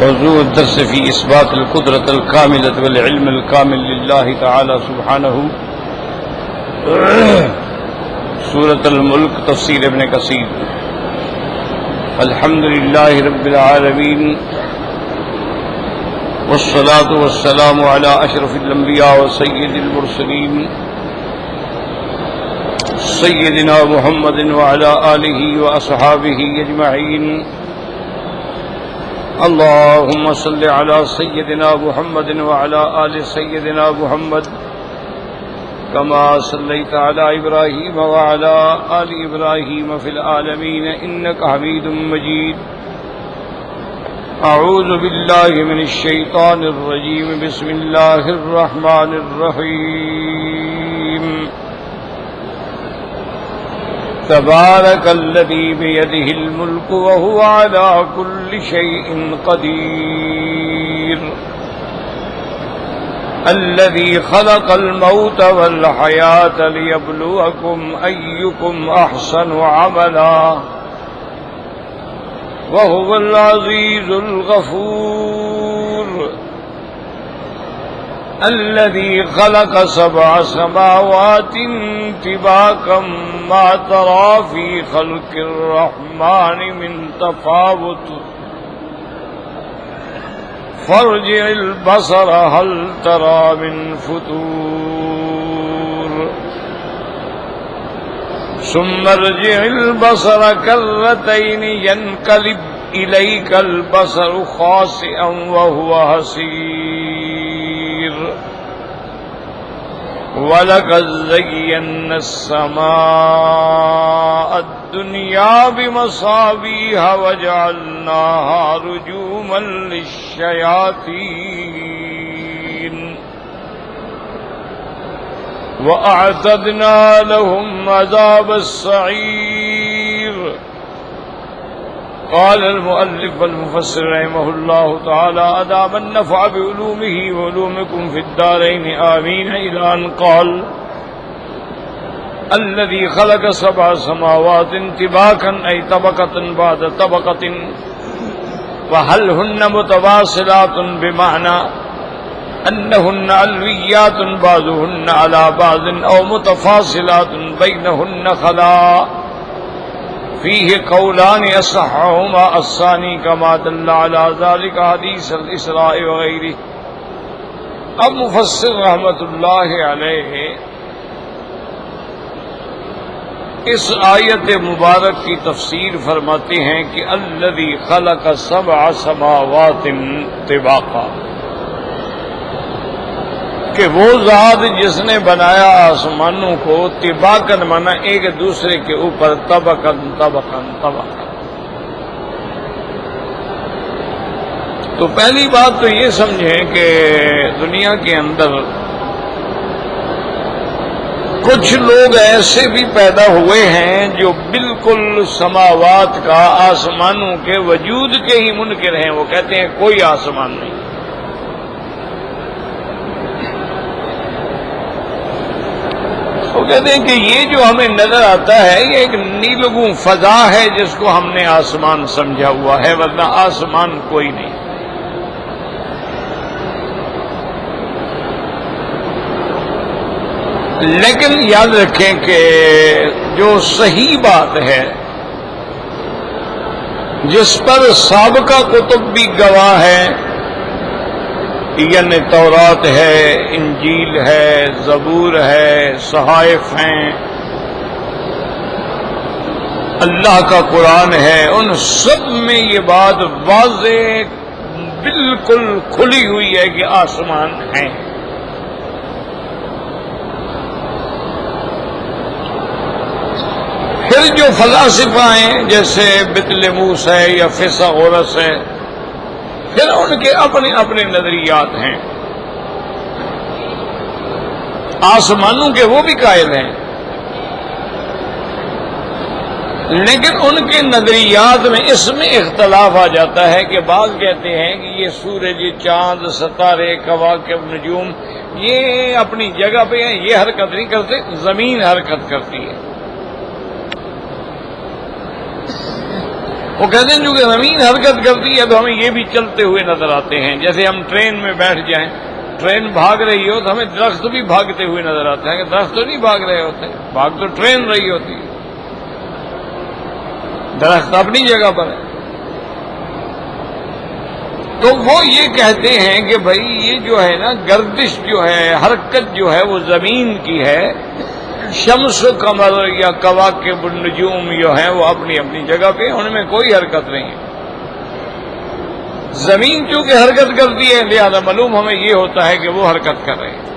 موضوع الدرس في إثبات القدرة الكاملة والعلم الكامل لله تعالى سبحانه. سورة الملك تفسیر ابن کثیر. الحمد لله رب العالمين والصلاة والسلام على أشرف الأنبياء وسيد المرسلين سيدنا محمد وعلى آله وأصحابه أجمعين. اللهم صل على سيدنا محمد وعلى آل سيدنا محمد كما صليت على إبراهيم وعلى آل إبراهيم في العالمين إنك حميد مجيد. أعوذ بالله من الشيطان الرجيم. بسم الله الرحمن الرحيم. تبارك الذي بيده الملك وهو على كل شيء قدير. الذي خلق الموت والحياة ليبلوكم أيكم أحسن عملا وهو العزيز الغفور. الذي خلق 7 سماوات طباقا ما ترى في خلق الرحمن من تفاوت فارجع البصر هل ترى من فتور ثم ارجع البصر كرتين ينقلب إليك البصر خاسئا وهو حسير. وَلَقَدْ زَيَّنَّا السَّمَاءَ الدُّنْيَا بِمَصَابِيحَ وَجَعَلْنَاهَا رُجُومًا لِلشَّيَاطِينِ وَأَعْتَدْنَا لَهُمْ عَذَابَ السَّعِيرِ. قال المؤلف والمفسر رحمه الله تعالى أدام النفع بعلومه وعلومكم في الدارين آمين إلى أن قال الذي خلق 7 سماوات طباقا أي طبقة بعد طبقة وهل هن متواصلات بمعنى أنهن علويات بعضهن على بعض أو متفاصلات بينهن خلاء فيه قولان أصحهما الثاني كما دل على ذلك حديث الإسراء وغيره. اب مفسر رحمت اللہ علیہ اس آیت مبارک کی تفسیر فرماتے ہیں کہ الذی خلق 7 سماوات طباقا، کہ وہ ذات جس نے بنایا آسمانوں کو طباقاً مانا ایک دوسرے کے اوپر طبقاً طبقاً طبقاً. تو پہلی بات تو یہ سمجھیں کہ دنیا کے اندر کچھ لوگ ایسے بھی پیدا ہوئے ہیں جو بالکل سماوات کا، آسمانوں کے وجود کے ہی منکر ہیں. وہ کہتے ہیں کوئی آسمان نہیں. وہ کہتے ہیں کہ یہ جو ہمیں نظر آتا ہے یہ ایک نیلگوں فضا ہے جس کو ہم نے آسمان سمجھا ہوا ہے، ورنہ آسمان کوئی نہیں. لیکن یاد رکھیں کہ جو صحیح بات ہے، جس پر سابقہ کتب بھی گواہ ہے، یعنی تورات ہے، انجیل ہے، زبور ہے، صحائف ہیں، اللہ کا قرآن ہے، ان سب میں یہ بات واضح بالکل کھلی ہوئی ہے کہ آسمان ہیں. پھر جو فلاسفہ ہیں جیسے بطلموس ہے یا فیثاغورس ہے، پھر ان کے اپنے اپنے نظریات ہیں. آسمانوں کے وہ بھی قائل ہیں، لیکن ان کے نظریات میں اس میں اختلاف آ جاتا ہے کہ بعض کہتے ہیں کہ یہ سورج، چاند، ستارے، کواکب، نجوم یہ اپنی جگہ پہ ہیں، یہ حرکت نہیں کرتے، زمین حرکت کرتی ہے. وہ کہتے ہیں چونکہ زمین حرکت کرتی ہے تو ہمیں یہ بھی چلتے ہوئے نظر آتے ہیں. جیسے ہم ٹرین میں بیٹھ جائیں, ٹرین بھاگ رہی ہو تو ہمیں درخت بھی بھاگتے ہوئے نظر آتے ہیں, کہ درخت تو نہیں بھاگ رہے ہوتے, بھاگ تو ٹرین رہی ہوتی ہے, درخت اپنی جگہ پر ہے. تو وہ یہ کہتے ہیں کہ بھائی یہ جو ہے نا گردش جو ہے, حرکت جو ہے وہ زمین کی ہے, شمس و قمر یا کواکب النجوم جو ہیں وہ اپنی اپنی جگہ پہ, ان میں کوئی حرکت نہیں ہے. زمین چونکہ حرکت کرتی ہے لہذا معلوم ہمیں یہ ہوتا ہے کہ وہ حرکت کر رہے ہیں.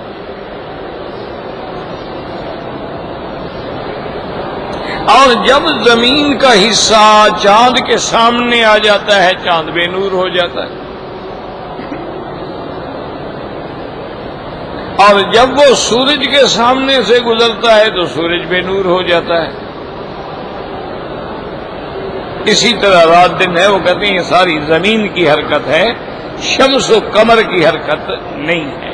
اور جب زمین کا حصہ چاند کے سامنے آ جاتا ہے چاند بے نور ہو جاتا ہے, اور جب وہ سورج کے سامنے سے گزرتا ہے تو سورج بے نور ہو جاتا ہے. اسی طرح رات دن ہے, وہ کہتے ہیں یہ ساری زمین کی حرکت ہے, شمس و قمر کی حرکت نہیں ہے.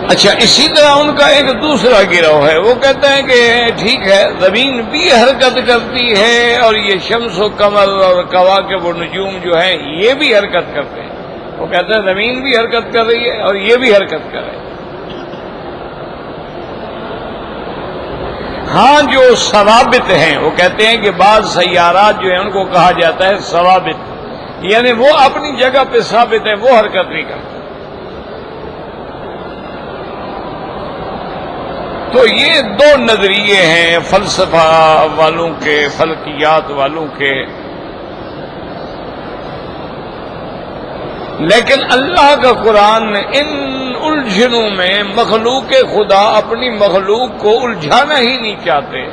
اچھا, اسی طرح ان کا ایک دوسرا گروہ ہے, وہ کہتے ہیں کہ ٹھیک ہے زمین بھی حرکت کرتی ہے اور یہ شمس و قمر اور کواکب و نجوم جو ہیں یہ بھی حرکت کرتے ہیں. وہ کہتے ہیں زمین بھی حرکت کر رہی ہے اور یہ بھی حرکت کر رہے ہیں. ہاں جو ثوابت ہیں وہ کہتے ہیں کہ بعض سیارات جو ہیں ان کو کہا جاتا ہے ثوابت, یعنی وہ اپنی جگہ پہ ثابت ہے, وہ حرکت نہیں کرتے. تو یہ دو نظریے ہیں فلسفہ والوں کے, فلکیات والوں کے. لیکن اللہ کا قرآن ان الجھنوں میں مخلوق خدا اپنی مخلوق کو الجھانا ہی نہیں چاہتے.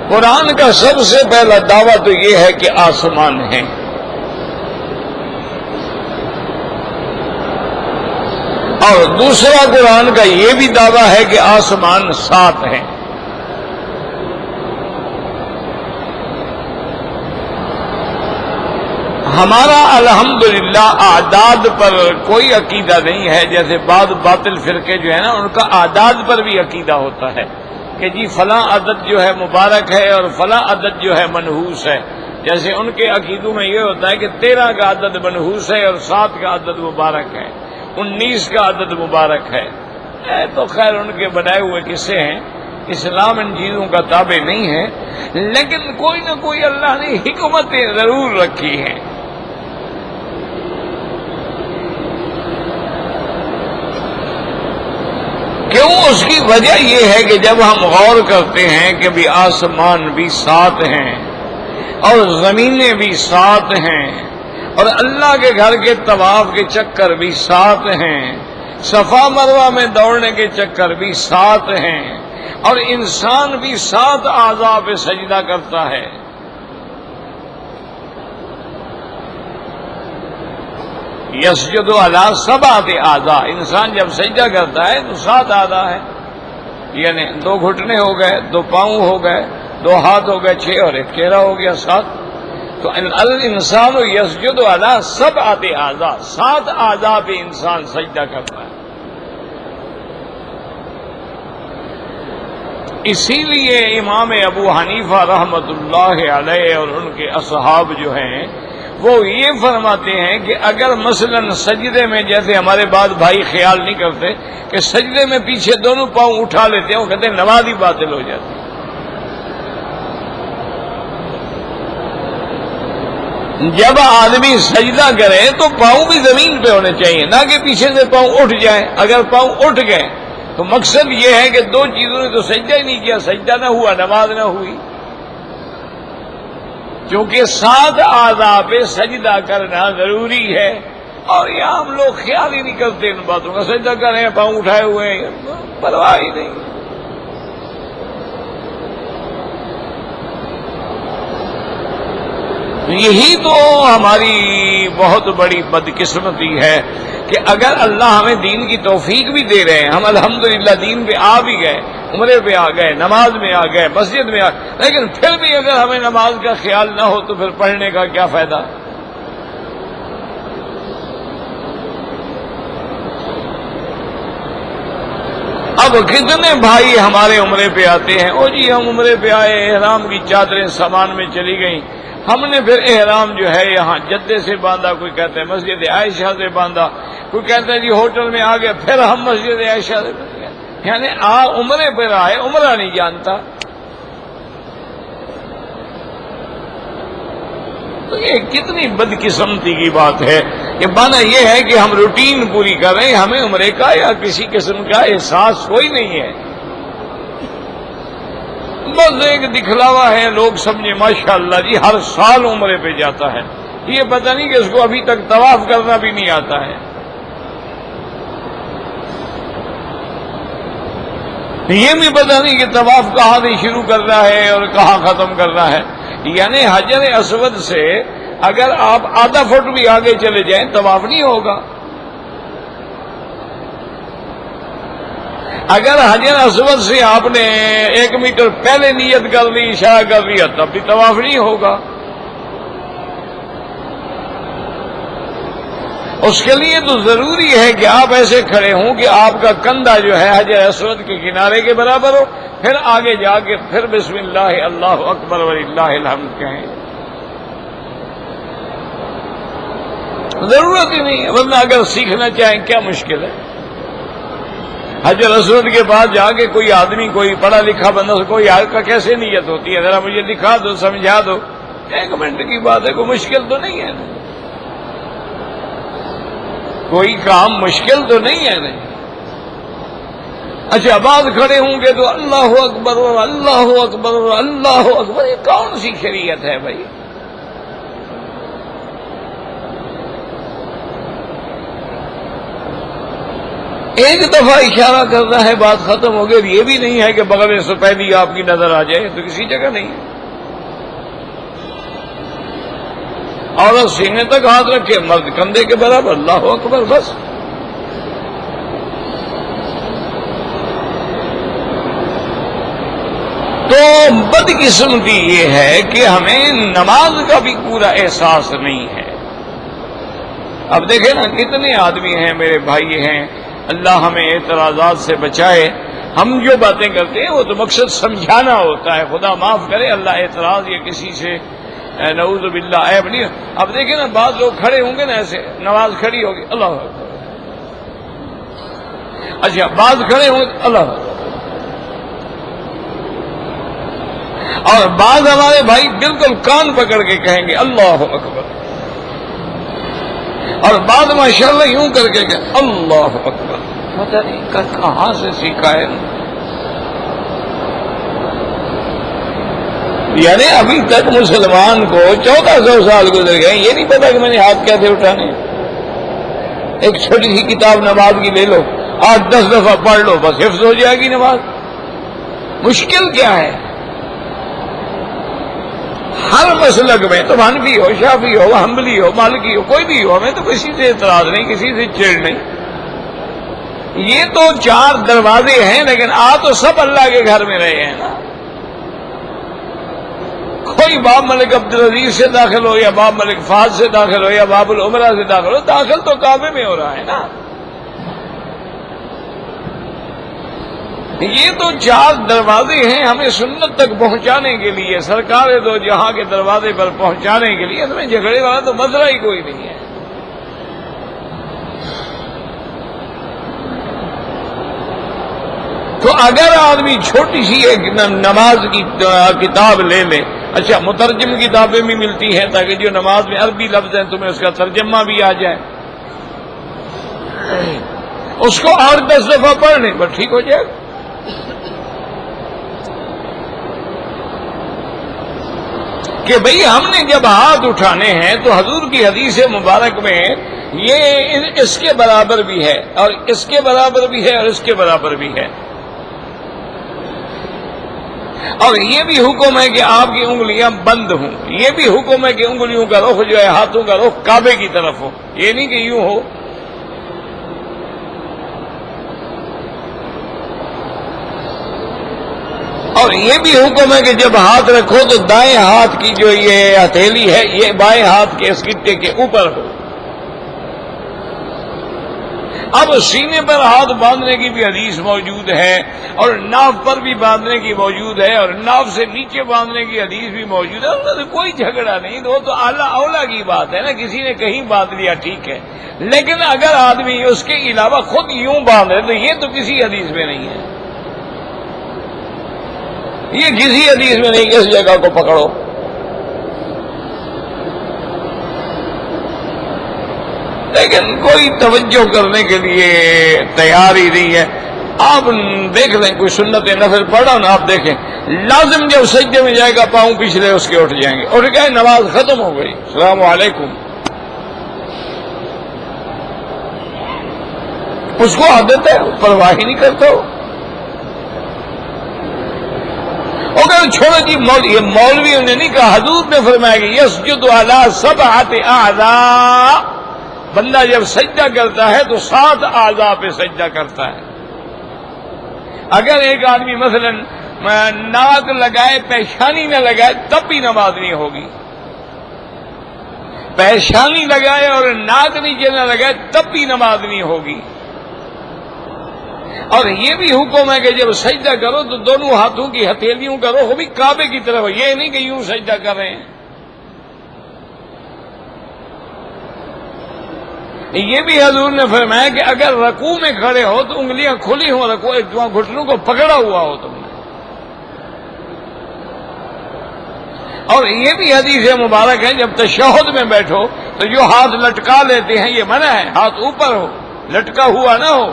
قرآن کا سب سے پہلا دعویٰ تو یہ ہے کہ آسمان ہے, اور دوسرا قرآن کا یہ بھی دعویٰ ہے کہ آسمان 7 ہیں. ہمارا الحمدللہ اعداد پر کوئی عقیدہ نہیں ہے. جیسے بعض باطل فرقے جو ہے نا ان کا اعداد پر بھی عقیدہ ہوتا ہے کہ جی فلاں عدد جو ہے مبارک ہے اور فلاں عدد جو ہے منحوس ہے. جیسے ان کے عقیدوں میں یہ ہوتا ہے کہ 13 کا عدد منحوس ہے اور 7 کا عدد مبارک ہے, 19 کا عدد مبارک ہے. تو خیر ان کے بنائے ہوئے قصے ہیں, اسلام ان چیزوں کا تابع نہیں ہے. لیکن کوئی نہ کوئی اللہ نے حکمتیں ضرور رکھی ہیں. کیوں؟ اس کی وجہ یہ ہے کہ جب ہم غور کرتے ہیں کہ بھی آسمان بھی 7 ہیں اور زمینیں بھی 7 ہیں اور اللہ کے گھر کے طواف کے چکر بھی 7 ہیں, صفا مروہ میں دوڑنے کے چکر بھی 7 ہیں, اور انسان بھی 7 اعضاء پہ سجدہ کرتا ہے. یسجد علی 7 اعضاء, انسان جب سجدہ کرتا ہے تو 7 اعضاء ہے, یعنی 2 گھٹنے ہو گئے, 2 پاؤں ہو گئے, 2 ہاتھ ہو گئے 6 اور 1 چہرہ ہو گیا 7. تو الانسان یسجد علی 7 اعضاء, 7 اعضاء پہ انسان سجدہ کرتا ہے. اسی لیے امام ابو حنیفہ رحمت اللہ علیہ اور ان کے اصحاب جو ہیں وہ یہ فرماتے ہیں کہ اگر مثلا سجدے میں, جیسے ہمارے بعض بھائی خیال نہیں کرتے کہ سجدے میں پیچھے دونوں پاؤں اٹھا لیتے ہیں, وہ کہتے ہیں نماز ہی باطل ہو جاتی ہے. جب آدمی سجدہ کرے تو پاؤں بھی زمین پہ ہونے چاہیے, نہ کہ پیچھے سے پاؤں اٹھ جائیں. اگر پاؤں اٹھ گئے تو مقصد یہ ہے کہ 2 چیزوں نے تو سجدہ ہی نہیں کیا, سجدہ نہ ہوا, نماز نہ ہوئی. کیونکہ 7 اعضاء پہ سجدہ کرنا ضروری ہے, اور یہاں ہم لوگ خیال ہی نہیں کرتے ان باتوں کا. سجدہ کر رہے ہیں, پاؤں اٹھائے ہوئے ہیں, پرواہ ہی نہیں. یہی تو ہماری بہت بڑی بدقسمتی ہے کہ اگر اللہ ہمیں دین کی توفیق بھی دے رہے ہیں, ہم الحمدللہ دین پہ آ بھی گئے, عمرے پہ آ گئے, نماز میں آ گئے, مسجد میں آ گئے, لیکن پھر بھی اگر ہمیں نماز کا خیال نہ ہو تو پھر پڑھنے کا کیا فائدہ؟ اب کتنے بھائی ہمارے عمرے پہ آتے ہیں، او جی ہم عمرے پہ آئے، احرام کی چادریں سامان میں چلی گئیں، ہم نے پھر احرام جو ہے یہاں جدے سے باندھا، کوئی کہتا ہے مسجد عائشہ سے باندھا، کوئی کہتا ہے جی ہوٹل میں آ گئے، پھر ہم مسجد عائشہ سے باندھ گئے، یعنی عمرے پر آئے، عمرہ نہیں جانتا۔ تو یہ کتنی بدقسمتی کی بات ہے۔ یہ مانا یہ ہے کہ ہم روٹین پوری کر رہے ہیں، ہمیں عمرے کا یا کسی قسم کا احساس کوئی نہیں ہے، بس ایک دکھلاوا ہے، لوگ سمجھے ماشاءاللہ جی ہر سال عمرے پہ جاتا ہے، یہ پتہ نہیں کہ اس کو ابھی تک طواف کرنا بھی نہیں آتا ہے، یہ بھی پتہ نہیں کہ طواف کہاں سے شروع کر رہا ہے اور کہاں ختم کر رہا ہے۔ یعنی حجر اسود سے اگر آپ آدھا فٹ بھی آگے چلے جائیں طواف نہیں ہوگا، اگر حجر اسود سے آپ نے 1 میٹر پہلے نیت کر لی، اشارہ کر لیا، تب بھی طواف نہیں ہوگا۔ اس کے لیے تو ضروری ہے کہ آپ ایسے کھڑے ہوں کہ آپ کا کندھا جو ہے حجر اسود کے کنارے کے برابر ہو، پھر آگے جا کے پھر بسم اللہ اللہ اکبر وللہ الحمد کہیں، ضرورت ہی نہیں ہے، ورنہ اگر سیکھنا چاہیں کیا مشکل ہے؟ حجر اسود کے بعد جا کے کوئی آدمی، کوئی پڑھا لکھا بندہ، کوئی حرکت کیسے نیت ہوتی ہے، ذرا مجھے دکھا دو، سمجھا دو، 1 منٹ کی بات ہے، کوئی مشکل تو نہیں ہے نا، کوئی کام مشکل تو نہیں ہے نا۔ اچھا بعد کھڑے ہوں گے تو اللہ اکبر اور اللہ اکبر اور اللہ اکبر، یہ کون سی شریعت ہے بھائی؟ ایک دفعہ اشارہ کرنا ہے، بات ختم ہو گئی، یہ بھی نہیں ہے کہ بغل سے پہلی آپ کی نظر آ جائے، تو کسی جگہ نہیں ہے۔ عورت سینے تک ہاتھ رکھے، مرد کندھے کے برابر، اللہ اکبر، بس۔ تو بدقسمتی یہ ہے کہ ہمیں نماز کا بھی پورا احساس نہیں ہے۔ اب دیکھیں نا کتنے آدمی ہیں میرے بھائی ہیں، اللہ ہمیں اعتراضات سے بچائے، ہم جو باتیں کرتے ہیں وہ تو مقصد سمجھانا ہوتا ہے، خدا معاف کرے، اللہ اعتراض یا کسی سے نعوذ باللہ عیب نہیں۔ اب دیکھیں نا بعض لوگ کھڑے ہوں گے نا ایسے، نماز کھڑی ہوگی، اللہ اکبر، اچھا بعض کھڑے ہوں گے اللہ اکبر، اور بعض ہمارے بھائی بالکل کان پکڑ کے کہیں گے اللہ اکبر، اور بعد ماشاءاللہ یوں کر کے کہ اللہ اکبر، پتہ نہیں کہاں سے سیکھا ہے۔ یعنی ابھی تک مسلمان کو 1400 سال گزر گئے، یہ نہیں پتا کہ میں نے ہاتھ کیسے اٹھانے۔ ایک چھوٹی سی کتاب نماز کی لے لو، 8-10 دفعہ پڑھ لو، بس حفظ ہو جائے گی نماز۔ مشکل کیا ہے؟ ہر مسلک میں، تو حنفی ہو، شافعی ہو، حنبلی ہو، مالکی ہو، کوئی بھی ہو، ہمیں تو کسی سے اعتراض نہیں، کسی سے چڑ نہیں۔ یہ تو 4 دروازے ہیں، لیکن تو سب اللہ کے گھر میں رہے ہیں نا۔ کوئی باب ملک عبدالعزیز سے داخل ہو یا باب ملک فہد سے داخل ہو یا باب العمرہ سے داخل ہو، داخل تو کعبے میں ہو رہا ہے نا۔ یہ تو 4 دروازے ہیں ہمیں سنت تک پہنچانے کے لیے، سرکار دو جہاں کے دروازے پر پہنچانے کے لیے، اس میں جھگڑے والا تو مسئلہ ہی کوئی نہیں ہے۔ تو اگر آدمی چھوٹی سی ایک نماز کی کتاب لے لے، اچھا مترجم کتابیں بھی ملتی ہیں تاکہ جو نماز میں عربی لفظ ہیں تمہیں اس کا ترجمہ بھی آ جائے، اس کو 8-10 دفعہ پڑھ لیں بس ٹھیک ہو جائے گا۔ کہ بھئی ہم نے جب ہاتھ اٹھانے ہیں تو حضور کی حدیث مبارک میں یہ اس کے برابر بھی ہے اور اس کے برابر بھی ہے اور اس کے برابر بھی ہے، اور یہ بھی حکم ہے کہ آپ کی انگلیاں بند ہوں، یہ بھی حکم ہے کہ انگلیوں کا رخ جو ہے، ہاتھوں کا رخ کعبے کی طرف ہو، یہ نہیں کہ یوں ہو۔ اور یہ بھی حکم ہے کہ جب ہاتھ رکھو تو دائیں ہاتھ کی جو یہ ہتھیلی ہے یہ بائیں ہاتھ کے اس گٹے کے اوپر ہو۔ اب سینے پر ہاتھ باندھنے کی بھی حدیث موجود ہے اور ناف پر بھی باندھنے کی موجود ہے اور ناف سے نیچے باندھنے کی حدیث بھی موجود ہے. اس میں کوئی جھگڑا نہیں, وہ تو اعلیٰ اولا کی بات ہے نا, کسی نے کہیں باندھ لیا ٹھیک ہے, لیکن اگر آدمی اس کے علاوہ خود یوں باندھے تو یہ تو کسی حدیث میں نہیں ہے, یہ کسی حدیث میں نہیں. اس جگہ کو پکڑو. لیکن کوئی توجہ کرنے کے لیے تیار ہی نہیں ہے. آپ دیکھ لیں کوئی سنت نفل پڑھو نا, آپ دیکھیں لازم جب سجدے میں جائے گا پاؤں پچھلے اس کے اٹھ جائیں گے, اٹھ گئے نماز ختم ہو گئی, السلام علیکم. اس کو عادت ہے, پرواہ ہی نہیں کرتا ہو. اگر چھوڑو جی یہ مولویوں نے نہیں کہا, حضور نے فرمایا کہ یسجد علی سبعۃ اعضاء, بندہ جب سجدہ کرتا ہے تو 7 اعضاء پہ سجدہ کرتا ہے. اگر ایک آدمی مثلا ناک لگائے پیشانی نہ لگائے تب بھی نماز نہیں ہوگی, پیشانی لگائے اور ناک نیچے نہ لگائے تب بھی نماز نہیں ہوگی. اور یہ بھی حکم ہے کہ جب سجدہ کرو تو دونوں ہاتھوں کی ہتھیلیوں کا رخ بھی کعبے کی طرف, یہ نہیں کہ یوں سجدہ کر رہے ہیں. یہ بھی حضور نے فرمایا کہ اگر رکوع میں کھڑے ہو تو انگلیاں کھلی ہوں, رکوع گھٹنوں کو پکڑا ہوا ہو تم نے. اور یہ بھی حدیث مبارک ہے جب تشہد میں بیٹھو تو جو ہاتھ لٹکا لیتے ہیں یہ منع ہے, ہاتھ اوپر ہو, لٹکا ہوا نہ ہو.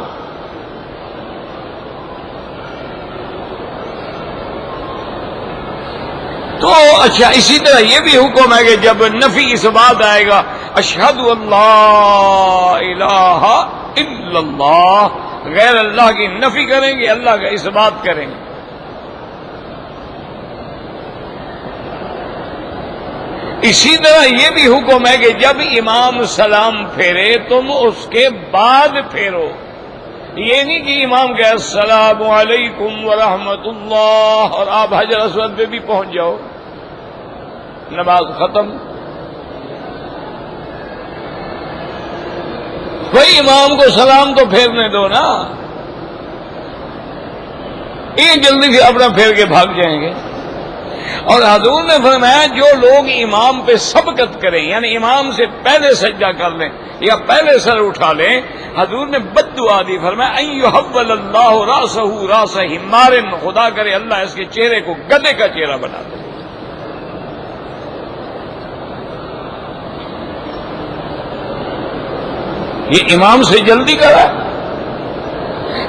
تو اچھا اسی طرح یہ بھی حکم ہے کہ جب نفی اس بات آئے گا اشہد اللہ الہ الا اللہ, غیر اللہ کی نفی کریں گے, اللہ کا اس بات کریں گے. اسی طرح یہ بھی حکم ہے کہ جب امام سلام پھیرے تم اس کے بعد پھیرو, یہ نہیں کہ امام کہ السلام علیکم ورحمۃ اللہ اور آپ حجر اسود پہ بھی پہنچ جاؤ, نماز ختم. بھائی امام کو سلام تو پھیرنے دو نا, یہ جلدی سے اپنا پھیر کے بھاگ جائیں گے. اور حضور نے فرمایا جو لوگ امام پہ سبقت کریں, یعنی امام سے پہلے سجدہ کر لیں یا پہلے سر اٹھا لیں, حضور نے بد دعا دی, فرمایا ان یحول اللہ راسہ راس حمار, خدا کرے اللہ اس کے چہرے کو گدھے کا چہرہ بنا دے. یہ امام سے جلدی کرا.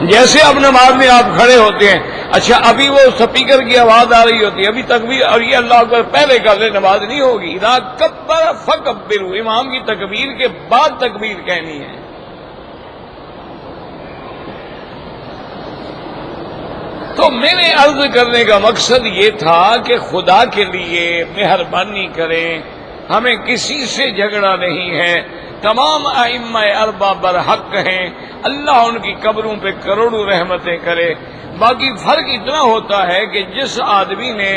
جیسے اب نماز میں آپ کھڑے ہوتے ہیں, اچھا ابھی وہ سپیکر کی آواز آ رہی ہوتی ہے, ابھی تکبیر, اور یہ اللہ اکبر پہلے کر لے, نماز نہیں ہوگی. اذا کبر فکبروا, امام کی تکبیر کے بعد تکبیر کہنی ہے. تو میرے عرض کرنے کا مقصد یہ تھا کہ خدا کے لیے مہربانی کریں, ہمیں کسی سے جھگڑا نہیں ہے. تمام ائمہ اربعہ برحق ہیں, اللہ ان کی قبروں پہ کروڑوں رحمتیں کرے. باقی فرق اتنا ہوتا ہے کہ جس آدمی نے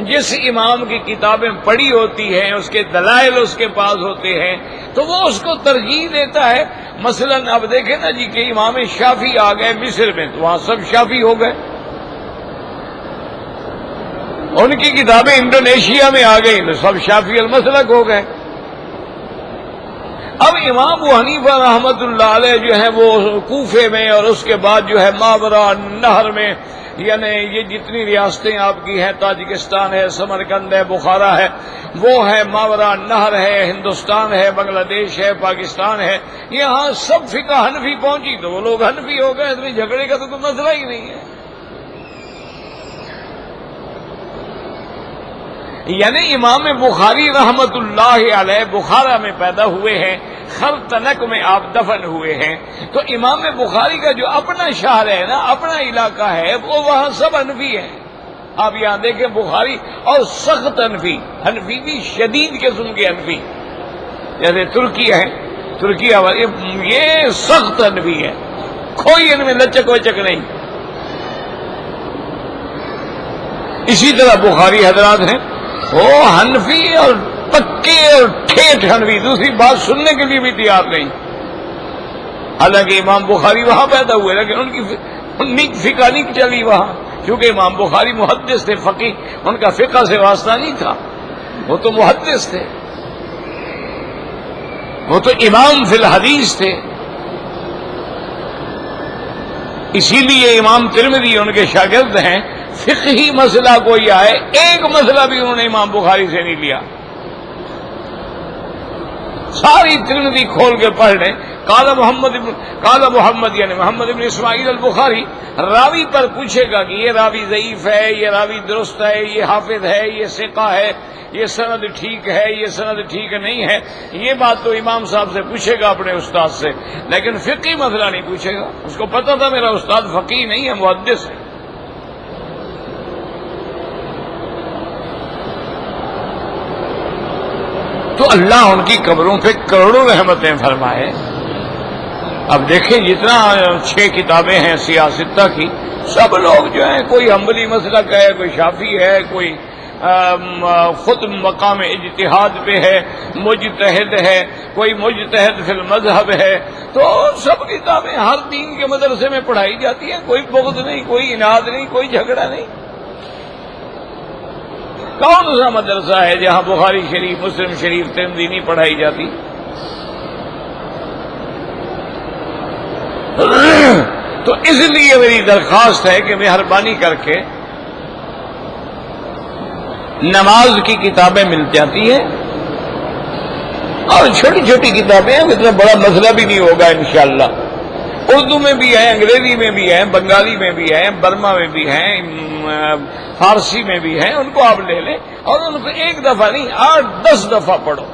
جس امام کی کتابیں پڑھی ہوتی ہیں, اس کے دلائل اس کے پاس ہوتے ہیں, تو وہ اس کو ترجیح دیتا ہے. مثلا اب دیکھیں نا جی کہ امام شافعی آ گئے مصر میں, تو وہاں سب شافعی ہو گئے. ان کی کتابیں انڈونیشیا میں آ گئی تو سب شافعی المسلک ہو گئے. اب امام ابو حنیفہ رحمۃ اللہ علیہ جو ہے وہ کوفے میں, اور اس کے بعد جو ہے ماورا نہر میں, یعنی یہ جتنی ریاستیں آپ کی ہیں, تاجکستان ہے, سمرقند ہے, بخارا ہے, وہ ہے ماورا نہر ہے, ہندوستان ہے, بنگلہ دیش ہے, پاکستان ہے, یہاں سب فقہ حنفی پہنچی تو وہ لوگ حنفی ہو گئے. اس میں جھگڑے کا تو کوئی مسئلہ ہی نہیں ہے. یعنی امام بخاری رحمت اللہ علیہ بخارا میں پیدا ہوئے ہیں, خرطنک میں آپ دفن ہوئے ہیں. تو امام بخاری کا جو اپنا شہر ہے نا, اپنا علاقہ ہے, وہ وہاں سب حنفی ہیں. آپ یہاں دیکھیں بخاری, اور سخت حنفی, حنفی بھی شدید قسم کے حنفی, جیسے ترکی ہے, ترکی یہ سخت حنفی ہے, کوئی ان میں لچک وچک نہیں. اسی طرح بخاری حضرات ہیں وہ حنفی اور پکے اور ٹھیٹ حنفی, دوسری بات سننے کے لیے بھی تیار نہیں. حالانکہ امام بخاری وہاں پیدا ہوئے لیکن ان کی فقہ نہیں چلی وہاں، کیونکہ امام بخاری محدث تھے، فقیہ، ان کا فقہ سے واسطہ نہیں تھا، وہ تو محدث تھے، وہ تو امام فی الحدیث تھے۔ اسی لیے امام ترمذی ان کے شاگرد ہیں، فقہی مسئلہ کوئی آئے ایک مسئلہ بھی انہوں نے امام بخاری سے نہیں لیا، ساری ترمذی کھول کے پڑھ لیں۔ قال محمد یعنی محمد بن اسماعیل البخاری راوی پر پوچھے گا کہ یہ راوی ضعیف ہے، یہ راوی درست ہے، یہ حافظ ہے، یہ ثقہ ہے، یہ سند ٹھیک ہے، یہ سند ٹھیک نہیں ہے، یہ بات تو امام صاحب سے پوچھے گا اپنے استاد سے، لیکن فقہی مسئلہ نہیں پوچھے گا۔ اس کو پتہ تھا میرا استاد فقیہ نہیں ہے، محدث ہے۔ تو اللہ ان کی قبروں پہ کروڑوں رحمتیں فرمائے۔ اب دیکھیں جتنا 6 کتابیں ہیں سیاستہ کی، سب لوگ جو ہیں کوئی حنبلی مسلک ہے، کوئی شافعی ہے، کوئی خود مقام اجتہاد پہ ہے، مجتہد ہے، کوئی مجتہد فی المذہب ہے، تو سب کتابیں ہر دین کے مدرسے میں پڑھائی جاتی ہیں، کوئی بغض نہیں، کوئی اناد نہیں، کوئی جھگڑا نہیں۔ کون سا مدرسہ ہے جہاں بخاری شریف، مسلم شریف، ترمذی نہیں پڑھائی جاتی؟ تو اس لیے میری درخواست ہے کہ مہربانی کر کے نماز کی کتابیں مل جاتی ہیں، اور چھوٹی چھوٹی کتابیں ہیں، اتنا بڑا مسئلہ بھی نہیں ہوگا انشاءاللہ۔ اردو میں بھی ہیں، انگریزی میں بھی ہیں، بنگالی میں بھی ہیں، برما میں بھی ہیں، فارسی میں بھی ہیں، ان کو آپ لے لیں اور ان کو ایک دفعہ نہیں 8-10 دفعہ پڑھو۔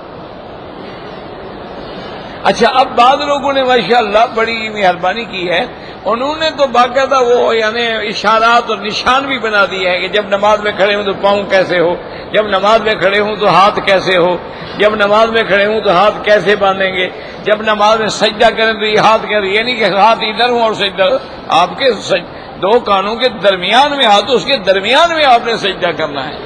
اچھا، اب بعض لوگوں نے ماشاءاللہ بڑی مہربانی کی ہے، انہوں نے تو باقاعدہ وہ یعنی اشارات اور نشان بھی بنا دیے ہیں کہ جب نماز میں کھڑے ہوں تو پاؤں کیسے ہو، جب نماز میں کھڑے ہوں تو ہاتھ کیسے ہو، جب نماز میں کھڑے ہوں تو ہاتھ کیسے باندھیں گے، جب نماز میں سجدہ کریں تو یہ ہاتھ کیسے، یہ نہیں کہ ہاتھ ادھر ہوں اور سجدہ، آپ کے دو کانوں کے درمیان میں ہاتھ، اس کے درمیان میں آپ نے سجدہ کرنا ہے۔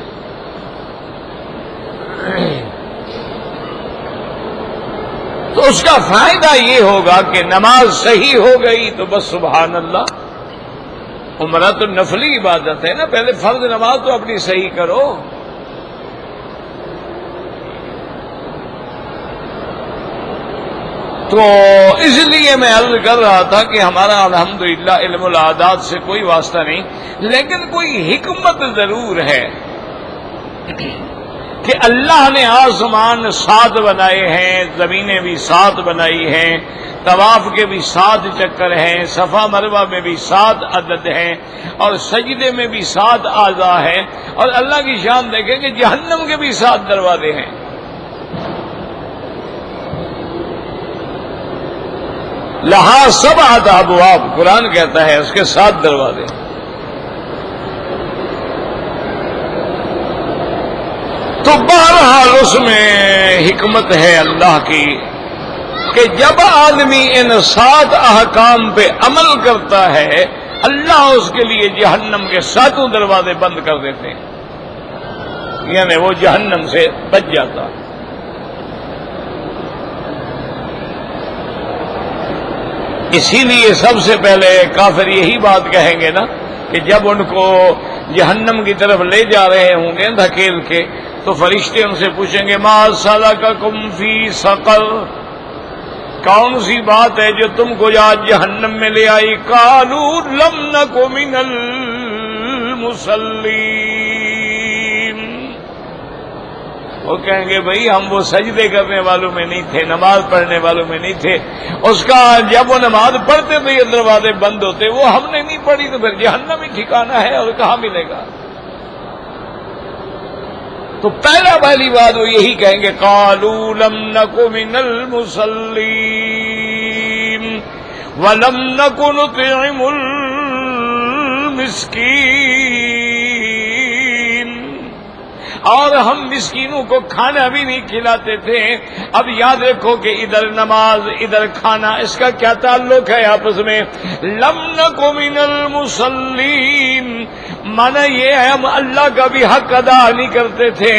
تو اس کا فائدہ یہ ہوگا کہ نماز صحیح ہو گئی تو بس سبحان اللہ۔ عمرہ تو نفلی عبادت ہے نا، پہلے فرض نماز تو اپنی صحیح کرو۔ تو اس لیے میں عرض کر رہا تھا کہ ہمارا الحمدللہ علم العادات سے کوئی واسطہ نہیں، لیکن کوئی حکمت ضرور ہے کہ اللہ نے آسمان 7 بنائے ہیں، زمینیں بھی 7 بنائی ہیں، طواف کے بھی 7 چکر ہیں، صفا مروہ میں بھی 7 عدد ہیں، اور سجدے میں بھی 7 اعضاء ہیں، اور اللہ کی شان دیکھیں کہ جہنم کے بھی 7 دروازے ہیں۔ لہا 7 ابواب، قرآن کہتا ہے اس کے 7 دروازے۔ تو بہرحال اس میں حکمت ہے اللہ کی کہ جب آدمی ان 7 احکام پہ عمل کرتا ہے، اللہ اس کے لیے جہنم کے 7 دروازے بند کر دیتے ہیں، یعنی وہ جہنم سے بچ جاتا۔ اسی لیے سب سے پہلے کافر یہی بات کہیں گے نا کہ جب ان کو جہنم کی طرف لے جا رہے ہوں گے دھکیل کے، تو فرشتے ان سے پوچھیں گے ما سلککم فی سقر، کون سی بات ہے جو تم کو آج جہنم میں لے آئی؟ قالوا لم نک من المصلین، وہ کہیں گے بھئی ہم وہ سجدے کرنے والوں میں نہیں تھے، نماز پڑھنے والوں میں نہیں تھے۔ اس کا جب وہ نماز پڑھتے تو یہ دروازے بند ہوتے، وہ ہم نے نہیں پڑھی تو پھر جہنم ہی ٹھکانہ ہے، اور کہاں ملے گا؟ تو پہلی بات وہ یہی کہیں گے قالوا لم نک من المصلین ولم نک نطعم المسکین، اور ہم مسکینوں کو کھانا بھی نہیں کھلاتے تھے. اب یاد رکھو کہ ادھر نماز ادھر کھانا، اس کا کیا تعلق ہے آپس میں؟ لم نک من المصلین، مانا یہ ہے ہم اللہ کا بھی حق ادا نہیں کرتے تھے.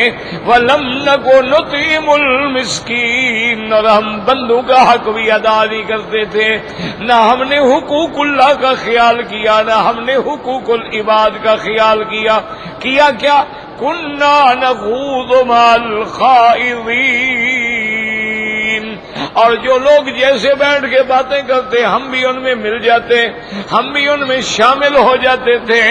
وَلَمْ نَكُ نُطْعِمُ الْمِسْكِينَ، اور ہم بندوں کا حق بھی ادا نہیں کرتے تھے. نہ ہم نے حقوق اللہ کا خیال کیا، نہ ہم نے حقوق العباد کا خیال کیا. کیا کیا؟ كُنَّا نَخُوضُ مَعَ الْخَائِضِينَ، اور جو لوگ جیسے بیٹھ کے باتیں کرتے ہم بھی ان میں مل جاتے، ہم بھی ان میں شامل ہو جاتے تھے.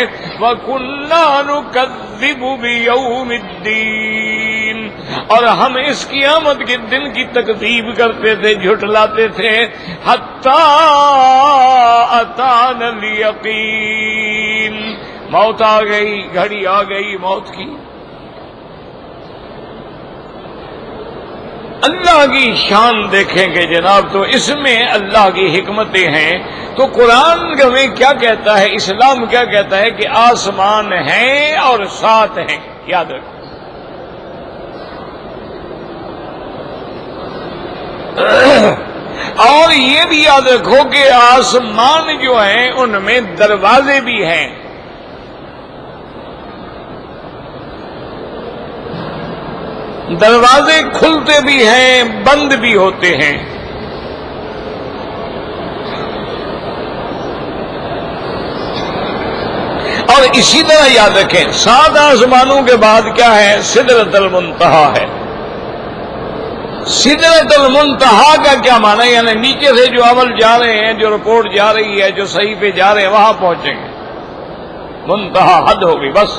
وَكُنَّا نُكَذِّبُ بِيَوْمِ الدِّينِ، اور ہم اس قیامت کے دن کی تکذیب کرتے تھے، جھٹلاتے تھے. حَتَّى أَتَانَا الْيَقِينُ، موت آ گئی، گھڑی آ گئی موت کی. اللہ کی شان دیکھیں گے جناب تو اس میں اللہ کی حکمتیں ہیں. تو قرآن ہمیں کیا کہتا ہے، اسلام کیا کہتا ہے کہ آسمان ہیں اور ساتھ ہیں. یاد رکھو. اور یہ بھی یاد رکھو کہ آسمان جو ہیں ان میں دروازے بھی ہیں. دروازے کھلتے بھی ہیں، بند بھی ہوتے ہیں. اور اسی طرح یاد رکھیں 7 آسمانوں کے بعد کیا ہے؟ سدرۃ المنتہا ہے. سدرۃ المنتہا کا کیا معنی؟ یعنی نیچے سے جو عمل جا رہے ہیں، جو رپورٹ جا رہی ہے، جو صحیح پہ جا رہے ہیں وہاں پہنچیں گے. منتہا حد ہوگی بس.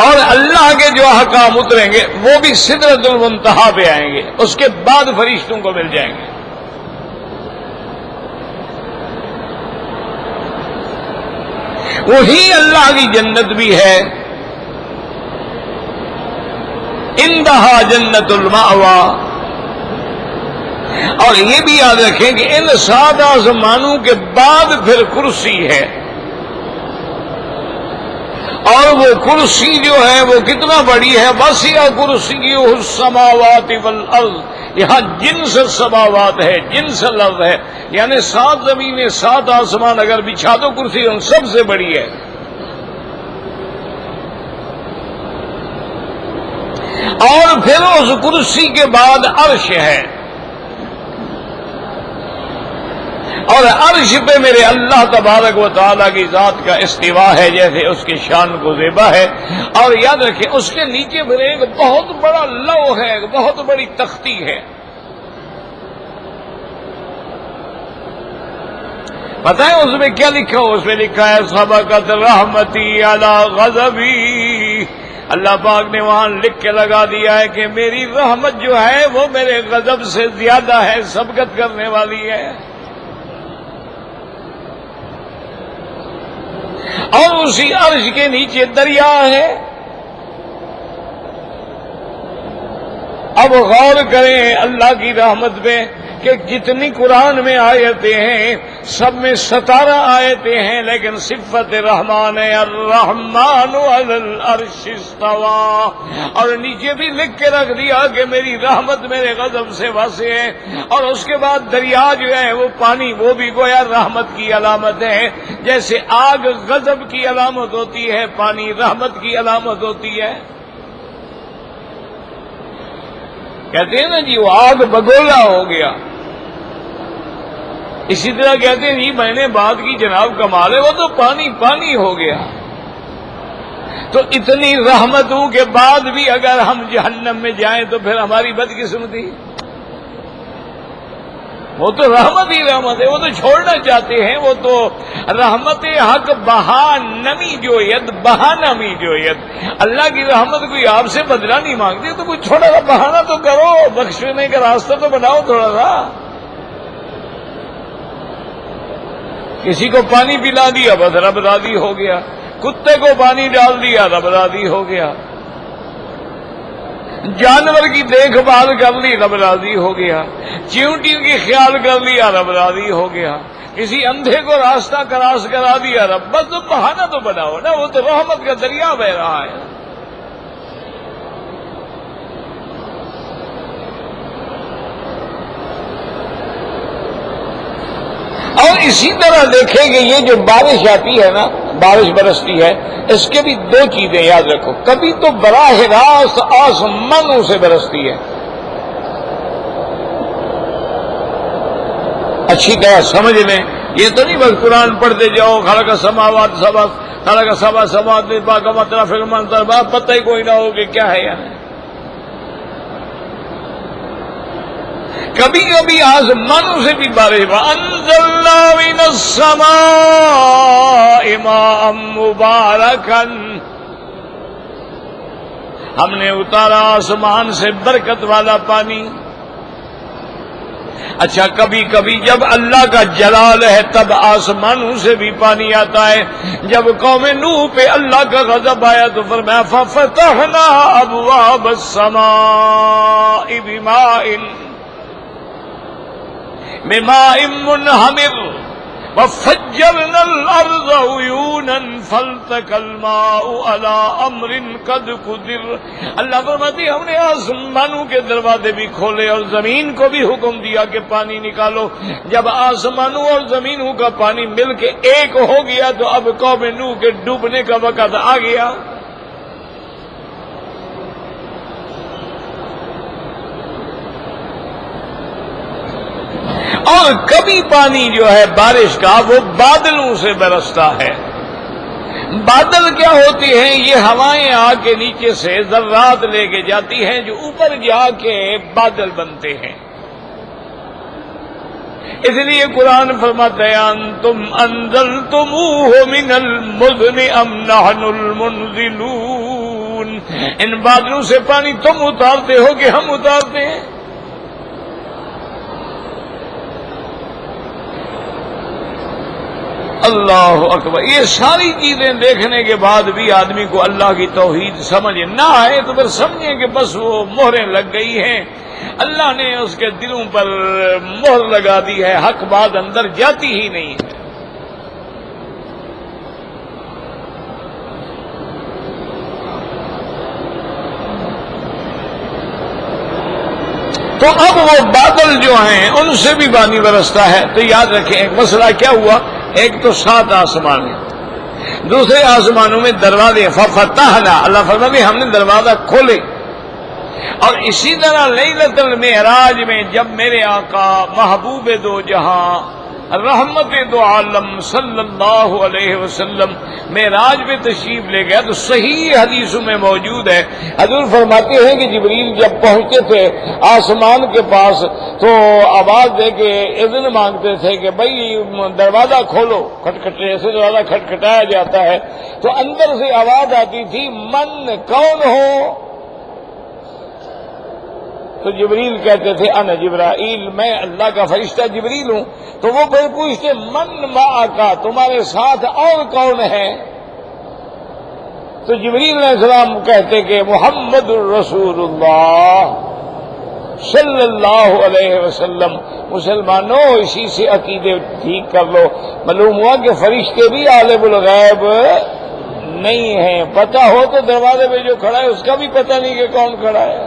اور اللہ کے جو احکام اتریں گے وہ بھی سدرۃ المنتہا پہ آئیں گے، اس کے بعد فرشتوں کو مل جائیں گے. وہی اللہ کی جنت بھی ہے. اندہا جنت المأویٰ. اور یہ بھی یاد رکھیں کہ ان 7 آسمانوں کے بعد پھر کرسی ہے. اور وہ کرسی جو ہے وہ کتنا بڑی ہے؟ وسع کرسیہ السماوات والارض. یہاں جنس السماوات ہے، جنس الارض ہے، یعنی 7 زمینیں 7 آسمان اگر بچھا دو کرسی ان سب سے بڑی ہے. اور پھر اس کرسی کے بعد عرش ہے. اور عرش پہ میرے اللہ تبارک و تعالیٰ کی ذات کا استوا ہے، جیسے اس کی شان کو زیبا ہے. اور یاد رکھیں اس کے نیچے پھر ایک بہت بڑا لوح ہے، ایک بہت بڑی تختی ہے. پتہ ہے اس میں کیا لکھا ہو؟ اس میں لکھا ہے سبقت رحمتی علی غضبی. اللہ پاک نے وہاں لکھ کے لگا دیا ہے کہ میری رحمت جو ہے وہ میرے غضب سے زیادہ ہے، سبقت کرنے والی ہے. اور اسی عرش کے نیچے دریا ہے. اب غور کریں اللہ کی رحمت پہ کہ جتنی قرآن میں آیتیں ہیں سب میں 17 آیتیں ہیں، لیکن صفت رحمان ہے الرحمن علی العرش استویٰ. اور نیچے بھی لکھ کے رکھ دیا کہ میری رحمت میرے غضب سے واسع ہے. اور اس کے بعد دریا جو ہے وہ پانی، وہ بھی گویا رحمت کی علامت ہے. جیسے آگ غضب کی علامت ہوتی ہے، پانی رحمت کی علامت ہوتی ہے. کہتے ہیں نا جی وہ آگ بگولا ہو گیا. اسی طرح کہتے ہیں جی میں نے بات کی جناب کمال ہے، وہ تو پانی پانی ہو گیا. تو اتنی رحمتوں کے بعد بھی اگر ہم جہنم میں جائیں تو پھر ہماری بدقسمتی. وہ تو رحمت ہی رحمت ہے، وہ تو چھوڑنا چاہتے ہیں. وہ تو رحمت حق بہا نمی جو ید بہا نمی جو ید. اللہ کی رحمت کوئی آپ سے بدلہ نہیں مانگتی، تو کوئی چھوٹا سا بہانہ تو کرو، بخشنے کا راستہ تو بناؤ تھوڑا سا. کسی کو پانی پلا دیا بس رب راضی ہو گیا، کتے کو پانی ڈال دیا رب راضی ہو گیا، جانور کی دیکھ بھال کر لی رب راضی ہو گیا، چیونٹی کی خیال کر لیا رب راضی ہو گیا. کسی اندھے کو راستہ کراس کرا دیا رب، بس تو بہانہ تو بناؤ نا، وہ تو رحمت کا دریا بہ رہا ہے۔ اور اسی طرح دیکھیں کہ یہ جو بارش آتی ہے نا، بارش برستی ہے، اس کے بھی دو چیزیں یاد رکھو۔ کبھی تو براہ راست آسمانوں سے برستی ہے، اچھی طرح سمجھ لیں، یہ تو نہیں بس قرآن پڑھتے جاؤ، خلق السماوات سبع، خلق سبع سماوات طباقا ما ترى في المنظر، پتہ ہی کوئی نہ ہو کہ کیا ہے یار۔ کبھی کبھی آسمانوں سے بھی بارش، وَأَنزَلْنَا مِنَ السَّمَاءِ مَاءً مُبَارَكًا، ہم نے اتارا آسمان سے برکت والا پانی۔ اچھا کبھی کبھی جب اللہ کا جلال ہے تب آسمانوں سے بھی پانی آتا ہے۔ جب قوم نوح پہ اللہ کا غضب آیا تو فرمایا فَفَتَحْنَا أَبْوَابَ السَّمَاءِ بِمَاءٍ مُنْهَمِرٍ وَفَجَّرْنَا الْأَرْضَ عُيُونًا فَالْتَقَى الْمَاءُ عَلَىٰ أَمْرٍ قَدْ قُدِرَ۔ اللہ فرماتی ہم نے آسمانوں کے دروازے بھی کھولے اور زمین کو بھی حکم دیا کہ پانی نکالو۔ جب آسمانوں اور زمینوں کا پانی مل کے ایک ہو گیا تو اب قوم نوح کے ڈوبنے کا وقت آ گیا۔ اور کبھی پانی جو ہے بارش کا وہ بادلوں سے برستا ہے۔ بادل کیا ہوتی ہیں؟ یہ ہوائیں آ کے نیچے سے ذرات لے کے جاتی ہیں جو اوپر جا کے بادل بنتے ہیں۔ اس لیے قرآن فرماتا ہے انتم انزلتموہ من المزن ام نحن المنزلون، ان بادلوں سے پانی تم اتارتے ہو کہ ہم اتارتے ہیں؟ اللہ اکبر۔ یہ ساری چیزیں دیکھنے کے بعد بھی آدمی کو اللہ کی توحید سمجھ نہ آئے تو پھر سمجھیں کہ بس وہ مہریں لگ گئی ہیں، اللہ نے اس کے دلوں پر مہر لگا دی ہے، حق بات اندر جاتی ہی نہیں ہے۔ تو اب وہ بادل جو ہیں ان سے بھی پانی برستا ہے۔ تو یاد رکھیں ایک مسئلہ کیا ہوا، ایک تو 7 آسمان ہیں، دوسرے آسمانوں میں دروازے، ففتحنا، اللہ فرماتے ہم نے دروازہ کھولے۔ اور اسی طرح لیلۃ المعراج میں جب میرے آقا محبوب دو جہاں رحمت دو عالم صلی اللہ علیہ وسلم معراج میں تشریف لے گیا تو صحیح حدیثوں میں موجود ہے، حضور فرماتے ہیں کہ جبریل جب پہنچتے تھے آسمان کے پاس تو آواز دے کے اذن مانگتے تھے کہ بھائی دروازہ کھولو، کھٹکھٹے ایسے دروازہ کھٹکھٹایا جاتا ہے تو اندر سے آواز آتی تھی من کون ہو؟ تو جبریل کہتے تھے انا جبرائیل، میں اللہ کا فرشتہ جبریل ہوں۔ تو وہ پھر پوچھتے من معاکا، تمہارے ساتھ اور کون ہے؟ تو جبریل علیہ السلام کہتے کہ محمد الرسول اللہ صلی اللہ علیہ وسلم۔ مسلمانوں اسی سے عقیدے ٹھیک کر لو۔ معلوم ہوا کہ فرشتے بھی عالم الغیب نہیں ہیں، پتہ ہو تو دروازے پہ جو کھڑا ہے اس کا بھی پتہ نہیں کہ کون کھڑا ہے۔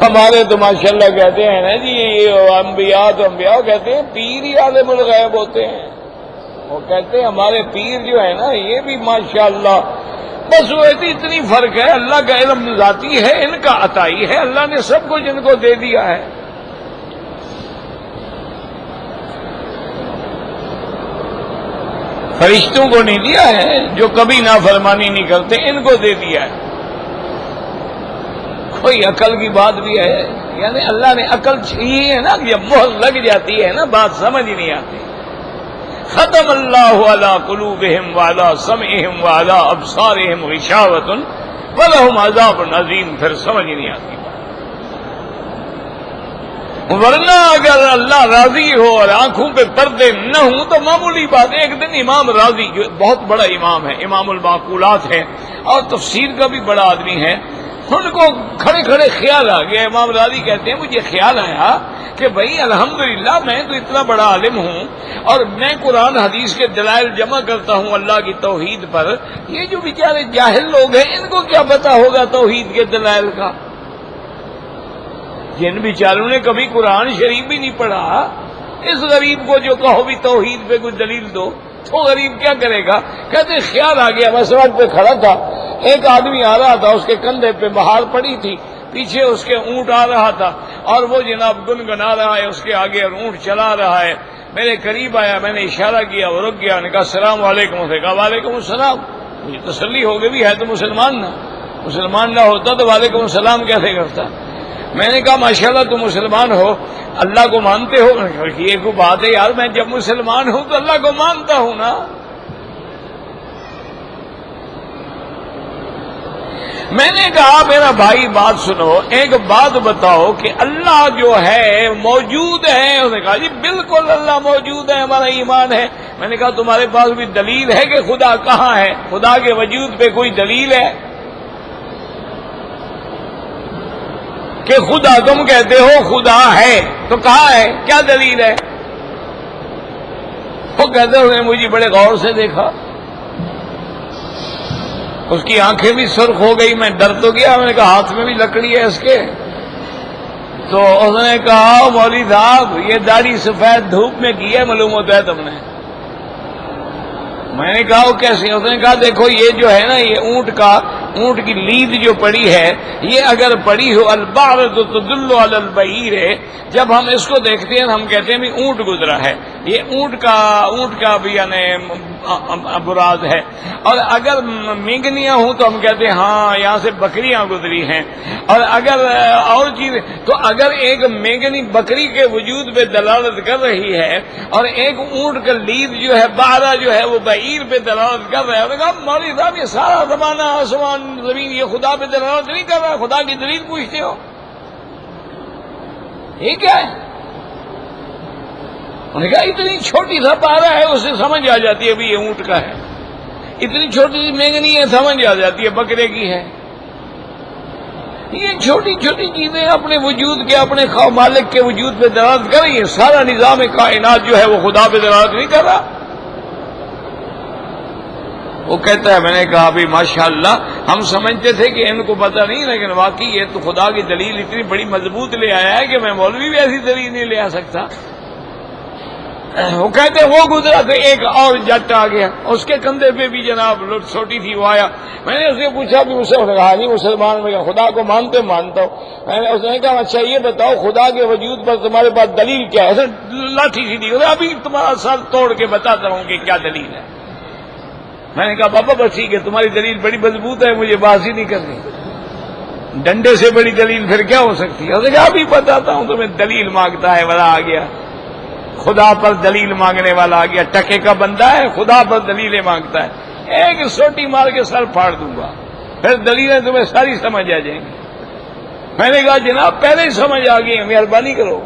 ہمارے تو ماشاءاللہ کہتے ہیں نا جی یہ انبیاء تو انبیاء کہتے ہیں پیر ہی عالم الغیب ہوتے ہیں، وہ کہتے ہیں ہمارے پیر جو ہے نا یہ بھی ماشاءاللہ، بس وہ اتنی فرق ہے، اللہ کا علم ذاتی ہے، ان کا عطائی ہے، اللہ نے سب کچھ ان کو دے دیا ہے۔ فرشتوں کو نہیں دیا ہے جو کبھی نافرمانی نہیں کرتے، ان کو دے دیا ہے۔ کوئی عقل کی بات بھی ہے، یعنی اللہ نے عقل چھینی ہے نا، جب مہر لگ جاتی ہے نا بات سمجھ نہیں آتی۔ ختم اللہ علی قلوبہم وعلی سمعہم وعلی ابصارہم غشاوۃ ولہم عذاب عظیم، پھر سمجھ نہیں آتی۔ ورنہ اگر اللہ راضی ہو اور آنکھوں پہ پردے نہ ہوں تو معمولی بات۔ ایک دن امام راضی جو بہت بڑا امام ہے، امام المعقولات ہے اور تفسیر کا بھی بڑا آدمی ہے، ان کو کھڑے کھڑے خیال آ گیا. امام راضی کہتے ہیں مجھے خیال آیا کہ بھئی الحمدللہ میں تو اتنا بڑا عالم ہوں اور میں قرآن حدیث کے دلائل جمع کرتا ہوں اللہ کی توحید پر، یہ جو بیچارے جاہل لوگ ہیں ان کو کیا پتا ہوگا توحید کے دلائل کا؟ جن بیچاروں نے کبھی قرآن شریف بھی نہیں پڑھا، اس غریب کو جو کہو بھی توحید پہ کوئی دلیل دو تو غریب کیا کرے گا؟ کہتے خیال آ گیا. میں سڑک پہ کھڑا تھا، ایک آدمی آ رہا تھا، اس کے کندھے پہ بہار پڑی تھی، پیچھے اس کے اونٹ آ رہا تھا اور وہ جناب گنگنا رہا ہے اس کے آگے اور اونٹ چلا رہا ہے. میرے قریب آیا، میں نے اشارہ کیا، وہ رک گیا، نے کہا السلام علیکم. اسے کہا وعلیکم السلام. مجھے تسلی ہو گئی بھی ہے تو مسلمان نہ ہوتا تو وعلیکم السلام کیسے کرتا. میں نے کہا ماشاءاللہ تم مسلمان ہو، اللہ کو مانتے ہو؟ یہ کوئی بات ہے یار، میں جب مسلمان ہوں تو اللہ کو مانتا ہوں نا. میں نے کہا میرا بھائی بات سنو، ایک بات بتاؤ کہ اللہ جو ہے موجود ہے؟ اس نے کہا جی بالکل اللہ موجود ہے، ہمارا ایمان ہے. میں نے کہا تمہارے پاس بھی دلیل ہے کہ خدا کہاں ہے؟ خدا کے وجود پہ کوئی دلیل ہے کہ خدا تم کہتے ہو خدا ہے تو کہاں ہے؟ کیا دلیل ہے؟ وہ کہتے ہوئے مجھے بڑے غور سے دیکھا، اس کی آنکھیں بھی سرخ ہو گئی. میں ڈر تو گیا، میں نے کہا ہاتھ میں بھی لکڑی ہے اس کے. تو اس نے کہا مولوی صاحب یہ داڑھی سفید دھوپ میں کی ہے، معلوم ہوتا ہے تم نے. میں نے کہا وہ کیسے؟ اس نے کہا دیکھو یہ جو ہے نا، یہ اونٹ کی لید جو پڑی ہے، یہ اگر پڑی ہو البعر تو تدل علی البعیر، جب ہم اس کو دیکھتے ہیں ہم کہتے ہیں بھی اونٹ گزرا ہے، یہ اونٹ کا بھی یعنی براد ہے. اور اگر مینگنیاں ہوں تو ہم کہتے ہیں ہاں یہاں سے بکریاں گزری ہیں. اور اگر اور چیز تو اگر ایک مینگنی بکری کے وجود پہ دلالت کر رہی ہے اور ایک اونٹ کا لید جو ہے بارہ جو ہے وہ بعیر پہ دلالت کر رہا ہے، مولوی صاحب یہ سارا زمانہ آسمان زمین یہ خدا پہ دلالت نہیں کر رہا، خدا کی دلیل پوچھتے ہو؟ یہ کیا ہے؟ انہوں نے کہا اتنی چھوٹی سا پارا ہے اسے سمجھ آ جاتی ہے بھی یہ اونٹ کا ہے، اتنی چھوٹی سی مینگنی ہے سمجھ آ جاتی ہے بکرے کی ہے. یہ چھوٹی چھوٹی چیزیں اپنے وجود کے اپنے مالک کے وجود پہ دلالت کر رہی ہے، سارا نظام کائنات جو ہے وہ خدا پہ دلالت نہیں کر رہا. وہ کہتا ہے میں نے کہا بھی ماشاءاللہ ہم سمجھتے تھے کہ ان کو پتہ نہیں، لیکن واقعی یہ تو خدا کی دلیل اتنی بڑی مضبوط لے آیا ہے کہ میں مولوی بھی ایسی دلیل نہیں لے آ سکتا. وہ کہتے وہ گزرا تو ایک اور جٹ آ گیا، اس کے کندھے پہ بھی جناب چھوٹی تھی، وہ آیا. میں نے اس سے پوچھا بھی اسے کہا نہیں مسلمان، میں خدا کو مانتا ہوں. میں نے اس نے کہا اچھا یہ بتاؤ خدا کے وجود پر تمہارے پاس دلیل کیا ہے؟ لاٹھی سی دی، ابھی تمہارا سر توڑ کے بتاتا ہوں کہ کیا دلیل ہے. میں نے کہا بابا بس ٹھیک ہے تمہاری دلیل بڑی مضبوط ہے، مجھے بازی نہیں کرنی، ڈنڈے سے بڑی دلیل پھر کیا ہو سکتی ہے؟ اس نے کہا ابھی بتاتا ہوں تمہیں. دلیل مانگتا ہے والا آ گیا، خدا پر دلیل مانگنے والا آ گیا. ٹکے کا بندہ ہے، خدا پر دلیلیں مانگتا ہے. ایک سوٹی مار کے سر پھاڑ دوں گا، پھر دلیلیں تمہیں ساری سمجھ آ جائیں گی. میں نے کہا جناب پہلے ہی سمجھ آ گئی، مہربانی کرو.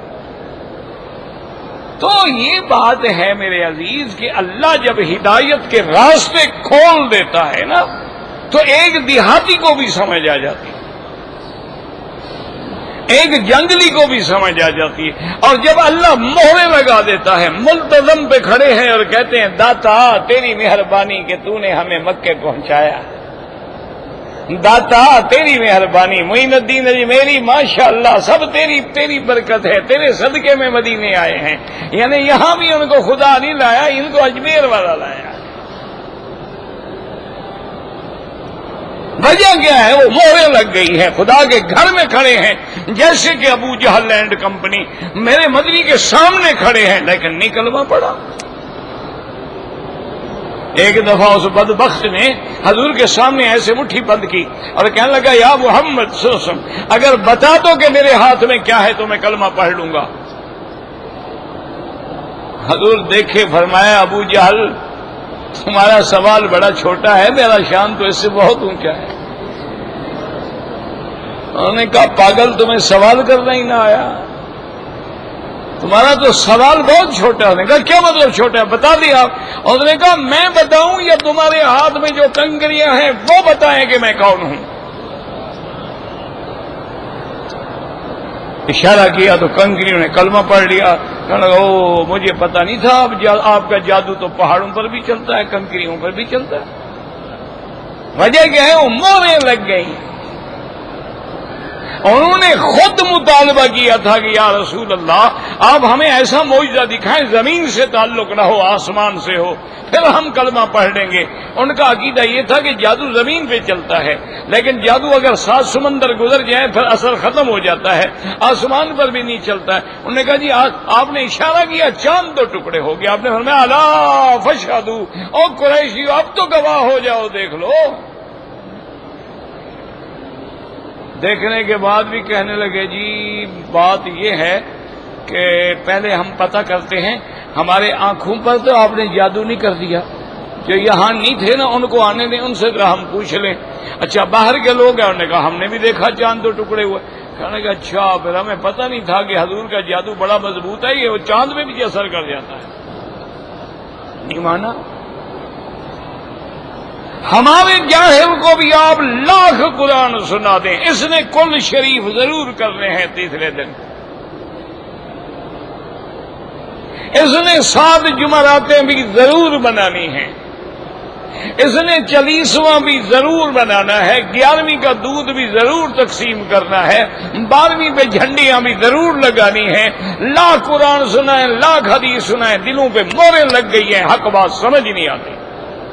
تو یہ بات ہے میرے عزیز کہ اللہ جب ہدایت کے راستے کھول دیتا ہے نا تو ایک دیہاتی کو بھی سمجھ آ جاتی ہے، ایک جنگلی کو بھی سمجھ آ جاتی ہے. اور جب اللہ مہرے لگا دیتا ہے، ملتزم پہ کھڑے ہیں اور کہتے ہیں داتا تیری مہربانی کہ تو نے ہمیں مکے پہنچایا، داتا تیری مہربانی، معین الدین اجمیری ماشاءاللہ سب تیری برکت ہے، تیرے صدقے میں مدینے آئے ہیں. یعنی یہاں بھی ان کو خدا نہیں لایا، ان کو اجمیر والا لایا. وجہ کیا ہے؟ وہ مہریں لگ گئی ہیں، خدا کے گھر میں کھڑے ہیں. جیسے کہ ابو جہل لینڈ کمپنی میرے مدنی کے سامنے کھڑے ہیں لیکن نہیں کلمہ پڑا. ایک دفعہ اس بدبخت نے حضور کے سامنے ایسے مٹھی بند کی اور کہنے لگا یا محمد صلی اللہ علیہ وسلم اگر بتا دو کہ میرے ہاتھ میں کیا ہے تو میں کلمہ پڑھ لوں گا. حضور دیکھے فرمایا ابو جہل تمہارا سوال بڑا چھوٹا ہے، میرا شان تو اس سے بہت اونچا ہے. انہوں نے کہا پاگل تمہیں سوال کرنا ہی نہ آیا، تمہارا تو سوال بہت چھوٹا ہے. کہا کیا مطلب چھوٹا ہے؟ بتا دیا. اور نے کہا میں بتاؤں یا تمہارے ہاتھ میں جو کنکریاں ہیں وہ بتائیں کہ میں کون ہوں؟ اشارہ کیا تو کنکریوں نے کلمہ پڑھ لیا. کہنے لگا او مجھے پتہ نہیں تھا، آپ کا جادو تو پہاڑوں پر بھی چلتا ہے، کنکریوں پر بھی چلتا ہے. وجہ کیا ہے؟ وہ موریں لگ گئی. انہوں نے خود مطالبہ کیا تھا کہ یا رسول اللہ آپ ہمیں ایسا معجزہ دکھائیں زمین سے تعلق نہ ہو، آسمان سے ہو، پھر ہم کلمہ پڑھ لیں گے. ان کا عقیدہ یہ تھا کہ جادو زمین پہ چلتا ہے، لیکن جادو اگر 7 سمندر گزر جائے پھر اثر ختم ہو جاتا ہے، آسمان پر بھی نہیں چلتا ہے. انہوں نے کہا جی آپ نے اشارہ کیا چاند 2 ٹکڑے ہو گیا. آپ نے فرمایا الا فاشهدوا، او قریشی اب تو گواہ ہو جاؤ، دیکھ لو. دیکھنے کے بعد بھی کہنے لگے جی بات یہ ہے کہ پہلے ہم پتہ کرتے ہیں، ہمارے آنکھوں پر تو آپ نے جادو نہیں کر دیا، جو یہاں نہیں تھے نا ان کو آنے دیں، ان سے ذرا ہم پوچھ لیں. اچھا باہر کے لوگ ہیں؟ انہوں نے کہا ہم نے بھی دیکھا چاند 2 ٹکڑے ہوئے. کہنے لگا اچھا پھر ہمیں پتہ نہیں تھا کہ حضور کا جادو بڑا مضبوط ہے، یہ وہ چاند میں بھی اثر کر جاتا ہے. نہیں مانا. ہمارے جاہل کو بھی آپ لاکھ قرآن سنا دیں، اس نے کل شریف ضرور کرنے ہیں تیسرے دن، اس نے 7 جمعراتیں بھی ضرور بنانی ہیں، اس نے 40واں بھی ضرور بنانا ہے، 11ویں کا دودھ بھی ضرور تقسیم کرنا ہے، 12ویں پہ جھنڈیاں بھی ضرور لگانی ہیں. لاکھ قرآن سنائیں، لاکھ حدیث سنائیں، دلوں پہ موریں لگ گئی ہیں، حق بات سمجھ نہیں آتی.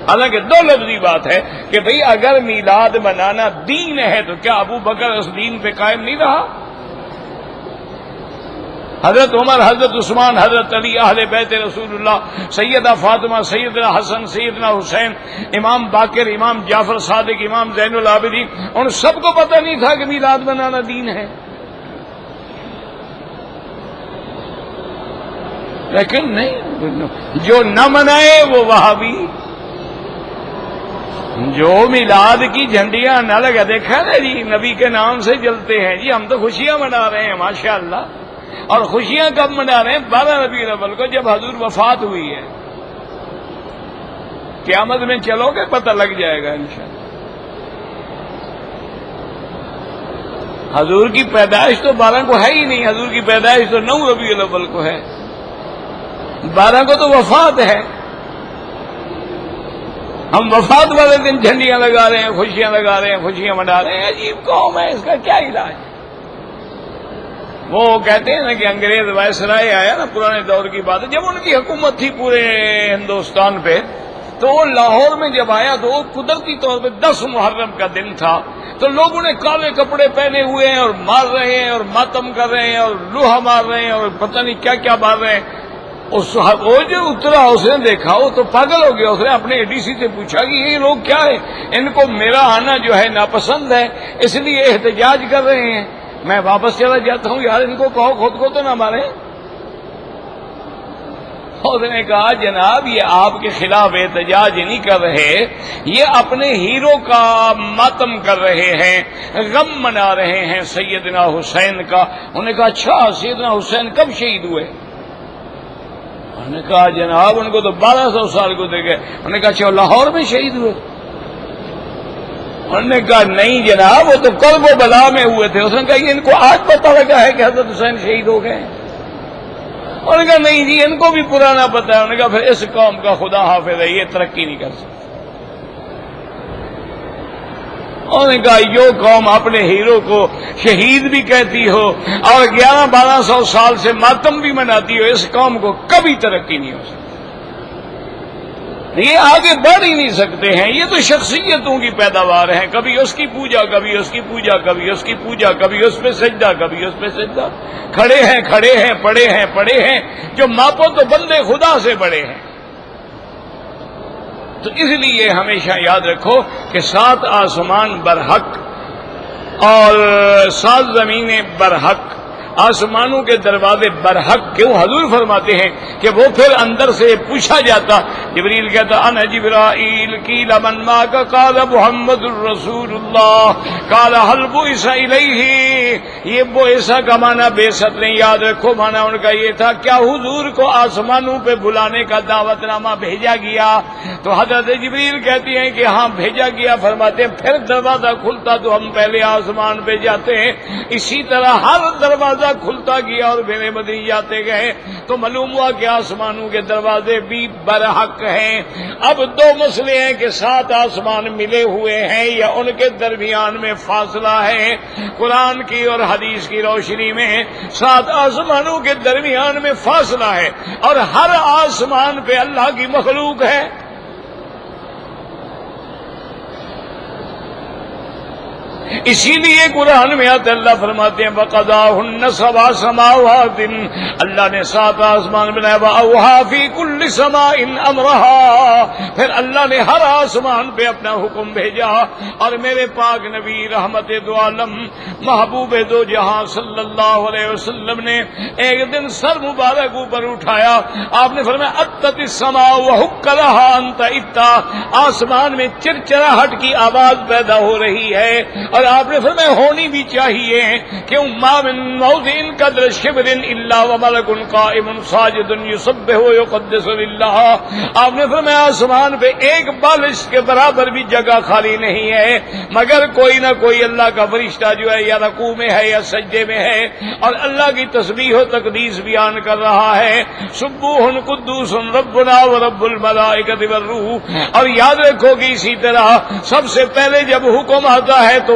حالانکہ 2 لفظی بات ہے کہ بھئی اگر میلاد منانا دین ہے تو کیا ابو بکر اس دین پہ قائم نہیں رہا؟ حضرت عمر، حضرت عثمان، حضرت علی، اہل بیت رسول اللہ، سیدہ فاطمہ، سیدنا حسن، سیدنا حسین، امام باقر، امام جعفر صادق، امام زین العابدین، ان سب کو پتہ نہیں تھا کہ میلاد منانا دین ہے؟ لیکن نہیں، جو نہ منائے وہ وہابی، جو میلاد کی جھنڈیاں نہ لگا، دیکھا نا جی نبی کے نام سے جلتے ہیں جی، ہم تو خوشیاں منا رہے ہیں ماشاءاللہ. اور خوشیاں کب منا رہے ہیں؟ 12 ربیع الاول کو، جب حضور وفات ہوئی ہے. قیامت میں چلو گے پتہ لگ جائے گا انشاءاللہ. حضور کی پیدائش تو 12 کو ہے ہی نہیں، حضور کی پیدائش تو 9 ربیع الاول کو ہے، 12 کو تو وفات ہے. ہم وفات والے دن جھنڈیاں لگا رہے ہیں، خوشیاں لگا رہے ہیں، خوشیاں منا رہے ہیں. عجیب قوم ہے، اس کا کیا علاج؟ وہ کہتے ہیں نا کہ انگریز وائسرائے آیا نا، پرانے دور کی بات ہے، جب ان کی حکومت تھی پورے ہندوستان پہ، تو وہ لاہور میں جب آیا تو وہ قدرتی طور پہ 10 محرم کا دن تھا، تو لوگوں نے کالے کپڑے پہنے ہوئے ہیں اور مار رہے ہیں اور ماتم کر رہے ہیں اور لوہا مار رہے ہیں اور پتہ نہیں کیا کیا مار رہے ہیں. وہ جو اترا اس نے دیکھا، وہ تو پاگل ہو گیا. اس نے اپنے ADC سے پوچھا کہ یہ لوگ کیا ہے، ان کو میرا آنا جو ہے ناپسند ہے، اس لیے احتجاج کر رہے ہیں، میں واپس چلا جاتا ہوں. یار ان کو کہو خود کو تو نہ مارے. اس نے کہا جناب یہ آپ کے خلاف احتجاج نہیں کر رہے، یہ اپنے ہیرو کا ماتم کر رہے ہیں، غم منا رہے ہیں سیدنا حسین کا. انہوں نے کہا اچھا سیدنا حسین کب شہید ہوئے؟ انہوں نے کہا جناب ان کو تو 1200 سال گزر گئے. انہوں نے کہا اچھا لاہور میں شہید ہوئے؟ انہوں نے کہا نہیں جناب وہ تو کرب و بلا میں ہوئے تھے. اس نے کہا یہ ان کو آج پتہ لگا ہے کہ حضرت حسین شہید ہو گئے؟ انہوں نے کہا نہیں جی ان کو بھی پرانا پتہ ہے. انہوں نے کہا پھر اس قوم کا خدا حافظ ہے، یہ ترقی نہیں کر سکتی. انہوں نے کہا یہ قوم اپنے ہیرو کو شہید بھی کہتی ہو اور 1100-1200 سال سے ماتم بھی مناتی ہو، اس قوم کو کبھی ترقی نہیں ہو سکتی. یہ آگے بڑھ ہی نہیں سکتے ہیں. یہ تو شخصیتوں کی پیداوار ہیں، کبھی اس کی پوجا، کبھی اس کی پوجا، کبھی اس کی پوجا، کبھی اس پہ سجدہ، کبھی اس پہ سجدہ. کھڑے ہیں کھڑے ہیں، پڑے ہیں پڑے ہیں، جو ماپو تو بندے خدا سے بڑے ہیں. تو اس لیے ہمیشہ یاد رکھو کہ 7 آسمان برحق اور 7 زمینیں برحق، آسمانوں کے دروازے برحق. کیوں؟ حضور فرماتے ہیں کہ وہ پھر اندر سے پوچھا جاتا، جبریل کہتا انا جبرائیل قیل من ماک قال محمد الرسول اللہ قال هل بعث الیہ. یہ بعث کا معنی بعثت نہیں، یاد رکھو معنی ان کا یہ تھا کیا حضور کو آسمانوں پہ بلانے کا دعوت نامہ بھیجا گیا؟ تو حضرت جبریل کہتی ہیں کہ ہاں بھیجا گیا. فرماتے ہیں پھر دروازہ کھلتا تو ہم پہلے آسمان پہ جاتے ہیں. اسی طرح ہر دروازہ دروازہ کھلتا گیا اور میرے مدنی جاتے گئے تو معلوم ہوا کہ آسمانوں کے دروازے بھی برحق ہیں۔ اب دو مسئلے ہیں کہ 7 آسمان ملے ہوئے ہیں یا ان کے درمیان میں فاصلہ ہے۔ قرآن کی اور حدیث کی روشنی میں 7 آسمانوں کے درمیان میں فاصلہ ہے اور ہر آسمان پہ اللہ کی مخلوق ہے۔ اسی لیے قرآن میں آتے اللہ فرماتے ہیں وَقَضَاهُنَّ 7 سَمَاوَاتٍ، اللہ نے 7 آسمان بنایا، وَأَوْحَىٰ فِي كُلِّ سَمَاءٍ أَمْرَهَا، پھر اللہ نے ہر آسمان پہ اپنا حکم بھیجا۔ اور میرے پاک نبی رحمت دو عالم محبوب دو جہاں صلی اللہ علیہ وسلم نے ایک دن سر مبارک اوپر اٹھایا، آپ نے فرمایا اَتَّتِ السَّمَاءُ وَحُقَّ لَهَا أَن تَئِتَّ، آسمان میں چرچراہٹ کی آواز پیدا ہو رہی ہے اور آپ نے فرمایا ہونی بھی چاہیے کہ ما من موضع قدر شبر الا وملک قائم ساجد یسبح ویقدس للہ، آپ نے فرمایا آسمان پہ ایک بالش کے برابر بھی جگہ خالی نہیں ہے مگر کوئی نہ کوئی اللہ کا فرشتہ جو ہے یا رکوع میں ہے یا سجدے میں ہے اور اللہ کی تسبیح و تقدیس بیان کر رہا ہے۔ سبوح قدوس ربنا ورب الملائکۃ والروح، اور یاد رکھو کہ اسی طرح سب سے پہلے جب حکم آتا ہے تو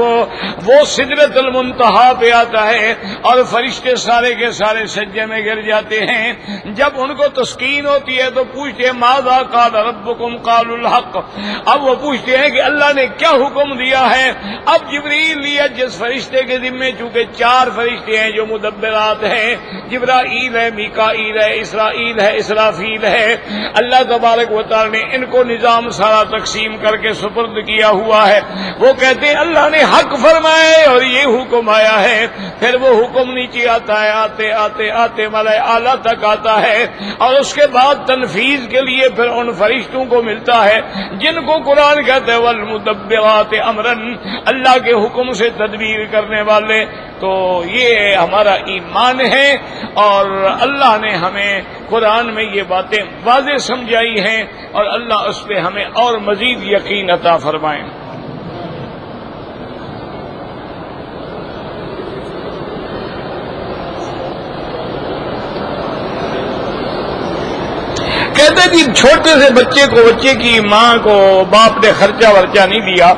وہ سدرۃ المنتہا پہ آتا ہے اور فرشتے سارے کے سارے سجدے میں گر جاتے ہیں۔ جب ان کو تسکین ہوتی ہے تو پوچھتے ہیں ماذا قال ربکم، قالوا الحق، اب وہ پوچھتے ہیں کہ اللہ نے کیا حکم دیا ہے۔ اب جبریل لیا جس فرشتے کے ذمے، چونکہ 4 فرشتے ہیں جو مدبرات ہیں، جبرائیل ہے، میکائیل ہے، اسرائیل ہے، اسرافیل ہے، اللہ تبارک و تعالی نے ان کو نظام سارا تقسیم کر کے سپرد کیا ہوا ہے۔ وہ کہتے ہیں اللہ نے حق فرمائے اور یہ حکم آیا ہے، پھر وہ حکم نیچے آتا ہے، آتے آتے آتے ملائے اعلیٰ تک آتا ہے اور اس کے بعد تنفیذ کے لیے پھر ان فرشتوں کو ملتا ہے جن کو قرآن کہتے ہیں والمدبرات امرا، اللہ کے حکم سے تدبیر کرنے والے۔ تو یہ ہمارا ایمان ہے اور اللہ نے ہمیں قرآن میں یہ باتیں واضح سمجھائی ہیں اور اللہ اس پہ ہمیں اور مزید یقین عطا فرمائیں۔ کہتے جی چھوٹے سے بچے کو، بچے کی ماں کو باپ نے خرچہ ورچہ نہیں دیا،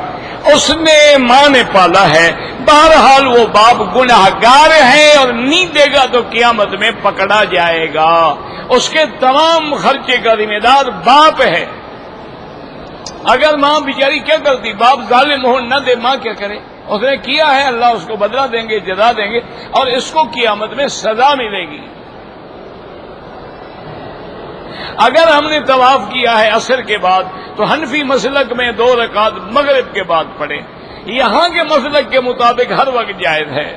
اس نے ماں نے پالا ہے، بہرحال وہ باپ گنہگار ہے اور نہیں دے گا تو قیامت میں پکڑا جائے گا، اس کے تمام خرچے کا ذمہ دار باپ ہے۔ اگر ماں بیچاری کیا کرتی، باپ ظالم ہو نہ دے، ماں کیا کرے؟ اس نے کیا ہے، اللہ اس کو بدلہ دیں گے، جزا دیں گے اور اس کو قیامت میں سزا ملے گی۔ اگر ہم نے طواف کیا ہے عصر کے بعد تو حنفی مسلک میں 2 رکعت مغرب کے بعد پڑھے، یہاں کے مسلک کے مطابق ہر وقت جائز ہے۔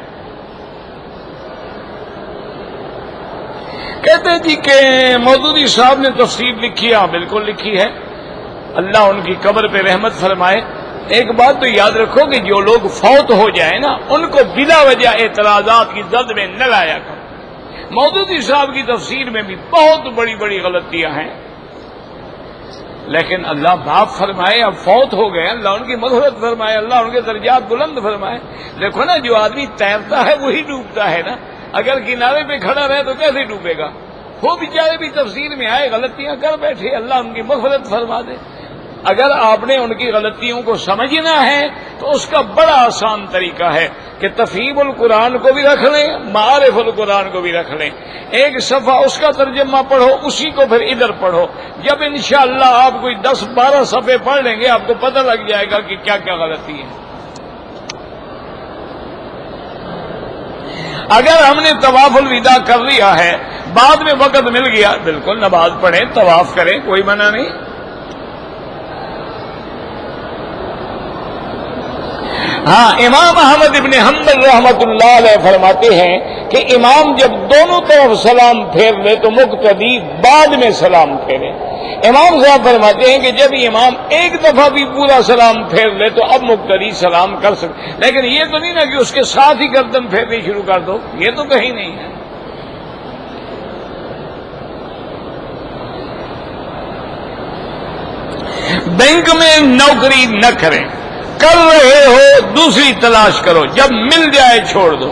کہتے جی کہ مودودی صاحب نے تفسیر لکھی، ہاں بالکل لکھی ہے، اللہ ان کی قبر پہ رحمت فرمائے۔ ایک بات تو یاد رکھو کہ جو لوگ فوت ہو جائیں نا ان کو بلا وجہ اعتراضات کی زد میں نہ لایا کرو۔ مودودی صاحب کی تفسیر میں بھی بہت بڑی بڑی غلطیاں ہیں، لیکن اللہ باپ فرمائے اب فوت ہو گئے، اللہ ان کی مغفرت فرمائے، اللہ ان کے درجات بلند فرمائے۔ دیکھو نا جو آدمی تیرتا ہے وہی ڈوبتا ہے نا، اگر کنارے پہ کھڑا رہے تو کیسے ڈوبے گا؟ وہ بیچارے بھی تفسیر میں آئے غلطیاں کر بیٹھے، اللہ ان کی مغفرت فرما دے۔ اگر آپ نے ان کی غلطیوں کو سمجھنا ہے تو اس کا بڑا آسان طریقہ ہے کہ تفہیم القرآن کو بھی رکھ لیں، معارف القرآن کو بھی رکھ لیں، ایک صفحہ اس کا ترجمہ پڑھو، اسی کو پھر ادھر پڑھو، جب انشاءاللہ آپ کوئی 10-12 صفحے پڑھ لیں گے آپ کو پتہ لگ جائے گا کہ کیا کیا غلطی ہے۔ اگر ہم نے طواف الوداع کر لیا ہے، بعد میں وقت مل گیا، بالکل نماز پڑھیں، طواف کریں، کوئی منع نہیں۔ ہاں امام احمد ابن حنبل رحمۃ اللہ علیہ فرماتے ہیں کہ امام جب دونوں طرف سلام پھیر لے تو مقتدی بعد میں سلام پھیرے۔ امام صاحب فرماتے ہیں کہ جب امام ایک دفعہ بھی پورا سلام پھیر لے تو اب مقتدی سلام کر سکتے، لیکن یہ تو نہیں نا کہ اس کے ساتھ ہی گردن پھیرنی شروع کر دو، یہ تو کہیں نہیں ہے۔ بینک میں نوکری نہ کریں، کر رہے ہو دوسری تلاش کرو، جب مل جائے چھوڑ دو۔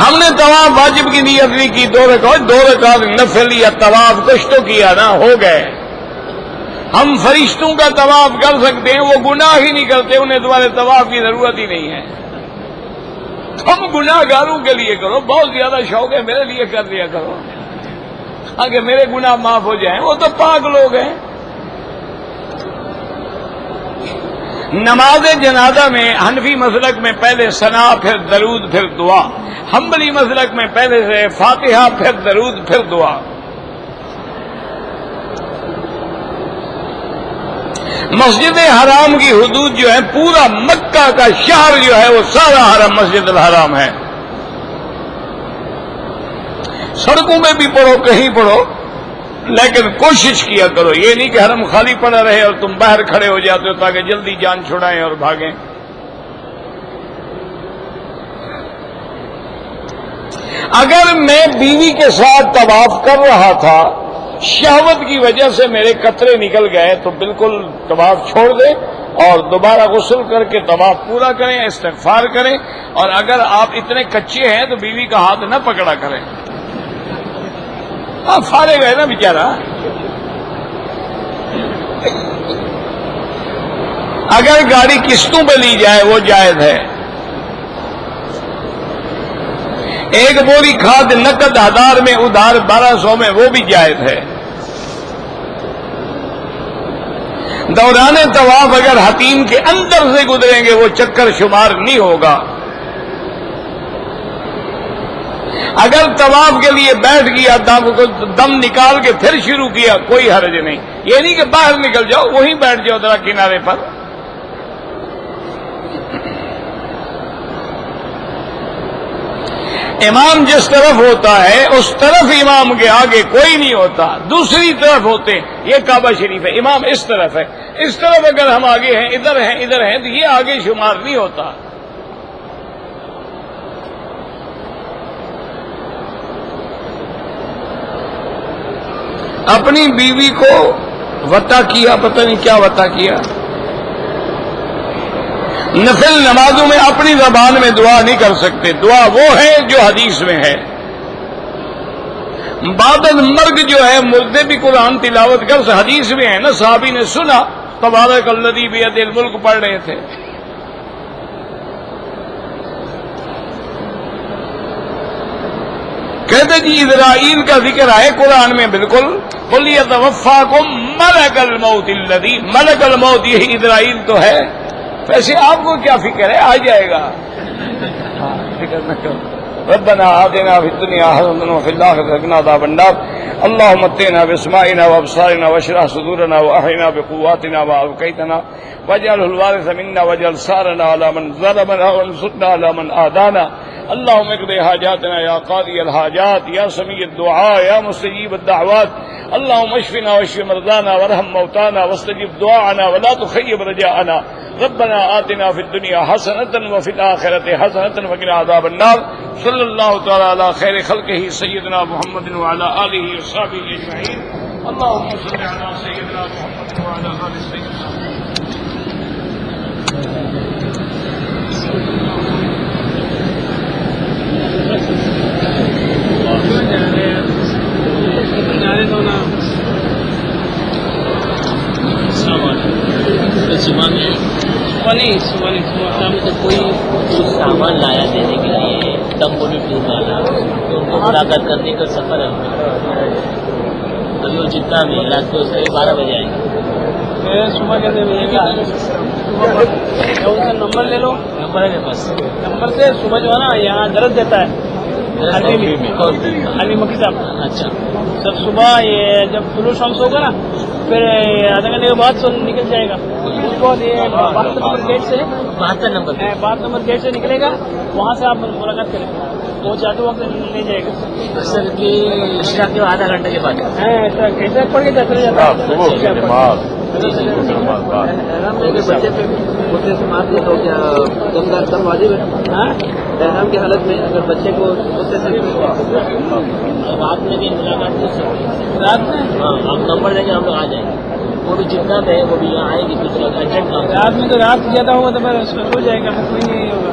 ہم نے طواف واجب کی نیت نہیں کی، 2 رکعت نفل یا طواف کچھ تو کیا نا، ہو گئے۔ ہم فرشتوں کا طواف کر سکتے ہیں، وہ گناہ ہی نہیں کرتے، انہیں تمہارے طواف کی ضرورت ہی نہیں ہے۔ تم گناہ گاروں کے لیے کرو، بہت زیادہ شوق ہے میرے لیے کر دیا کرو کہ میرے گناہ معاف ہو جائیں، وہ تو پاک لوگ ہیں۔ نماز جنازہ میں حنفی مسلک میں پہلے ثنا پھر درود پھر دعا، حنبلی مسلک میں پہلے سے فاتحہ پھر درود پھر دعا۔ مسجد حرام کی حدود جو ہے، پورا مکہ کا شہر جو ہے وہ سارا حرم مسجد الحرام ہے۔ سڑکوں میں بھی پڑھو، کہیں پڑھو، لیکن کوشش کیا کرو یہ نہیں کہ حرم خالی پڑا رہے اور تم باہر کھڑے ہو جاتے ہو تاکہ جلدی جان چھڑائیں اور بھاگیں۔ اگر میں بیوی کے ساتھ طواف کر رہا تھا، شہوت کی وجہ سے میرے قطرے نکل گئے، تو بالکل طواف چھوڑ دیں اور دوبارہ غسل کر کے طواف پورا کریں، استغفار کریں۔ اور اگر آپ اتنے کچے ہیں تو بیوی کا ہاتھ نہ پکڑا کریں، آپ فارغ ہے نا بیچارہ۔ اگر گاڑی قسطوں پہ لی جائے وہ جائز ہے۔ ایک بوری کھاد نقد 1000 میں، ادھار 1200 میں، وہ بھی جائز ہے۔ دوران طواف اگر حتیم کے اندر سے گزریں گے وہ چکر شمار نہیں ہوگا۔ اگر طواف کے لیے بیٹھ گیا، دم نکال کے پھر شروع کیا، کوئی حرج نہیں۔ یہ نہیں کہ باہر نکل جاؤ، وہیں بیٹھ جاؤ ذرا کنارے پر۔ امام جس طرف ہوتا ہے اس طرف امام کے آگے کوئی نہیں ہوتا، دوسری طرف ہوتے۔ یہ کعبہ شریف ہے، امام اس طرف ہے، اس طرف اگر ہم آگے ہیں، ادھر ہیں تو یہ آگے شمار نہیں ہوتا۔ اپنی بیوی کو وطا کیا، پتہ نہیں کیا وطا کیا۔ نفل نمازوں میں اپنی زبان میں دعا نہیں کر سکتے، دعا وہ ہے جو حدیث میں ہے۔ بعد المرگ جو ہے مردے بھی قرآن تلاوت کر، حدیث میں ہے نا، صحابی نے سنا تبارک الذی بیدہ الملک پڑھ رہے تھے۔ کہتے جی اسرائیل کا ذکر آئے قرآن میں، بالکل قل یتوفاکم ملک الموت الذی، ملک الموت یہی اسرائیل تو ہے۔ ویسے آپ کو کیا فکر ہے، آ جائے گا، فکر نہ کرو۔ ربنا آتنا فی الدنیا حسنۃ وفی الآخرۃ حسنۃ وقنا عذاب النار۔ اللهم متعنا باسماعنا وابصارنا واشرح صدورنا واحينا بقواتنا ما ابقيتنا واجعله الوارث منا واجعل ثارنا على من ظلمنا وانصرنا على من عادانا۔ اللهم اقض حاجاتنا يا قاضي الحاجات يا سميع الدعاء يا مستجيب الدعوات۔ اللهم اشفنا واشف مرضانا وارحم موتانا واستجب دعاءنا ولا تخيب رجاءنا۔ ربنا آتنا في الدنيا حسنة وفي الآخرة حسنة وقنا عذاب النار۔ صلی اللہ تعالی علی خیر خلقہ سیدنا محمد وعلی آلہ وصحبہ اجمعین۔ اللهم صل علی سیدنا محمد وعلی آل سیدنا صبح کوئی سامان لایا دینے کے لیے تمبولی ٹور والا، تو ان کو ملاقات کرنے کا سفر ہے، ابھی وہ جتنا بھی رات کو 12 بجے آئیں گے۔ صبح کیسے ملے گا؟ ان کا نمبر لے لو، نمبر ہے میرے پاس، نمبر سے صبح جو ہے نا یہاں درد دیتا ہے علی مکی صاحب۔ اچھا سب صبح یہ جب طلوع شمس ہوگا نا، پھر آدھا گھنٹے کے بعد نکل جائے گا۔ اس کو 72 نمبر گیٹ سے، 72 نمبر 72 نمبر گیٹ سے نکلے گا، وہاں سے آپ ملاقات کریں گے، وہ جاتے وقت لے جائے گا۔ سر کی عشاء کے آدھا گھنٹے کے بعد کیسے پڑھ کے جاتے جاتا بچے پہ غصے سے مار دیا تو کیا دم واجب ہے؟ احرام کی حالت میں اگر بچے کو غصے سے رات میں بھی ملاقات کر سکتے ہیں، رات میں؟ ہاں آپ نمبر دیں گے، ہم لوگ آ جائیں گے، وہ بھی جتنا ہے وہ بھی یہاں آئے گی، کچھ ارجنٹ کام۔ رات میں تو رات زیادہ ہوگا تو پھر اس میں ہو جائے گا، پھر کوئی نہیں ہوگا۔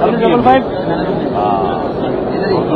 555।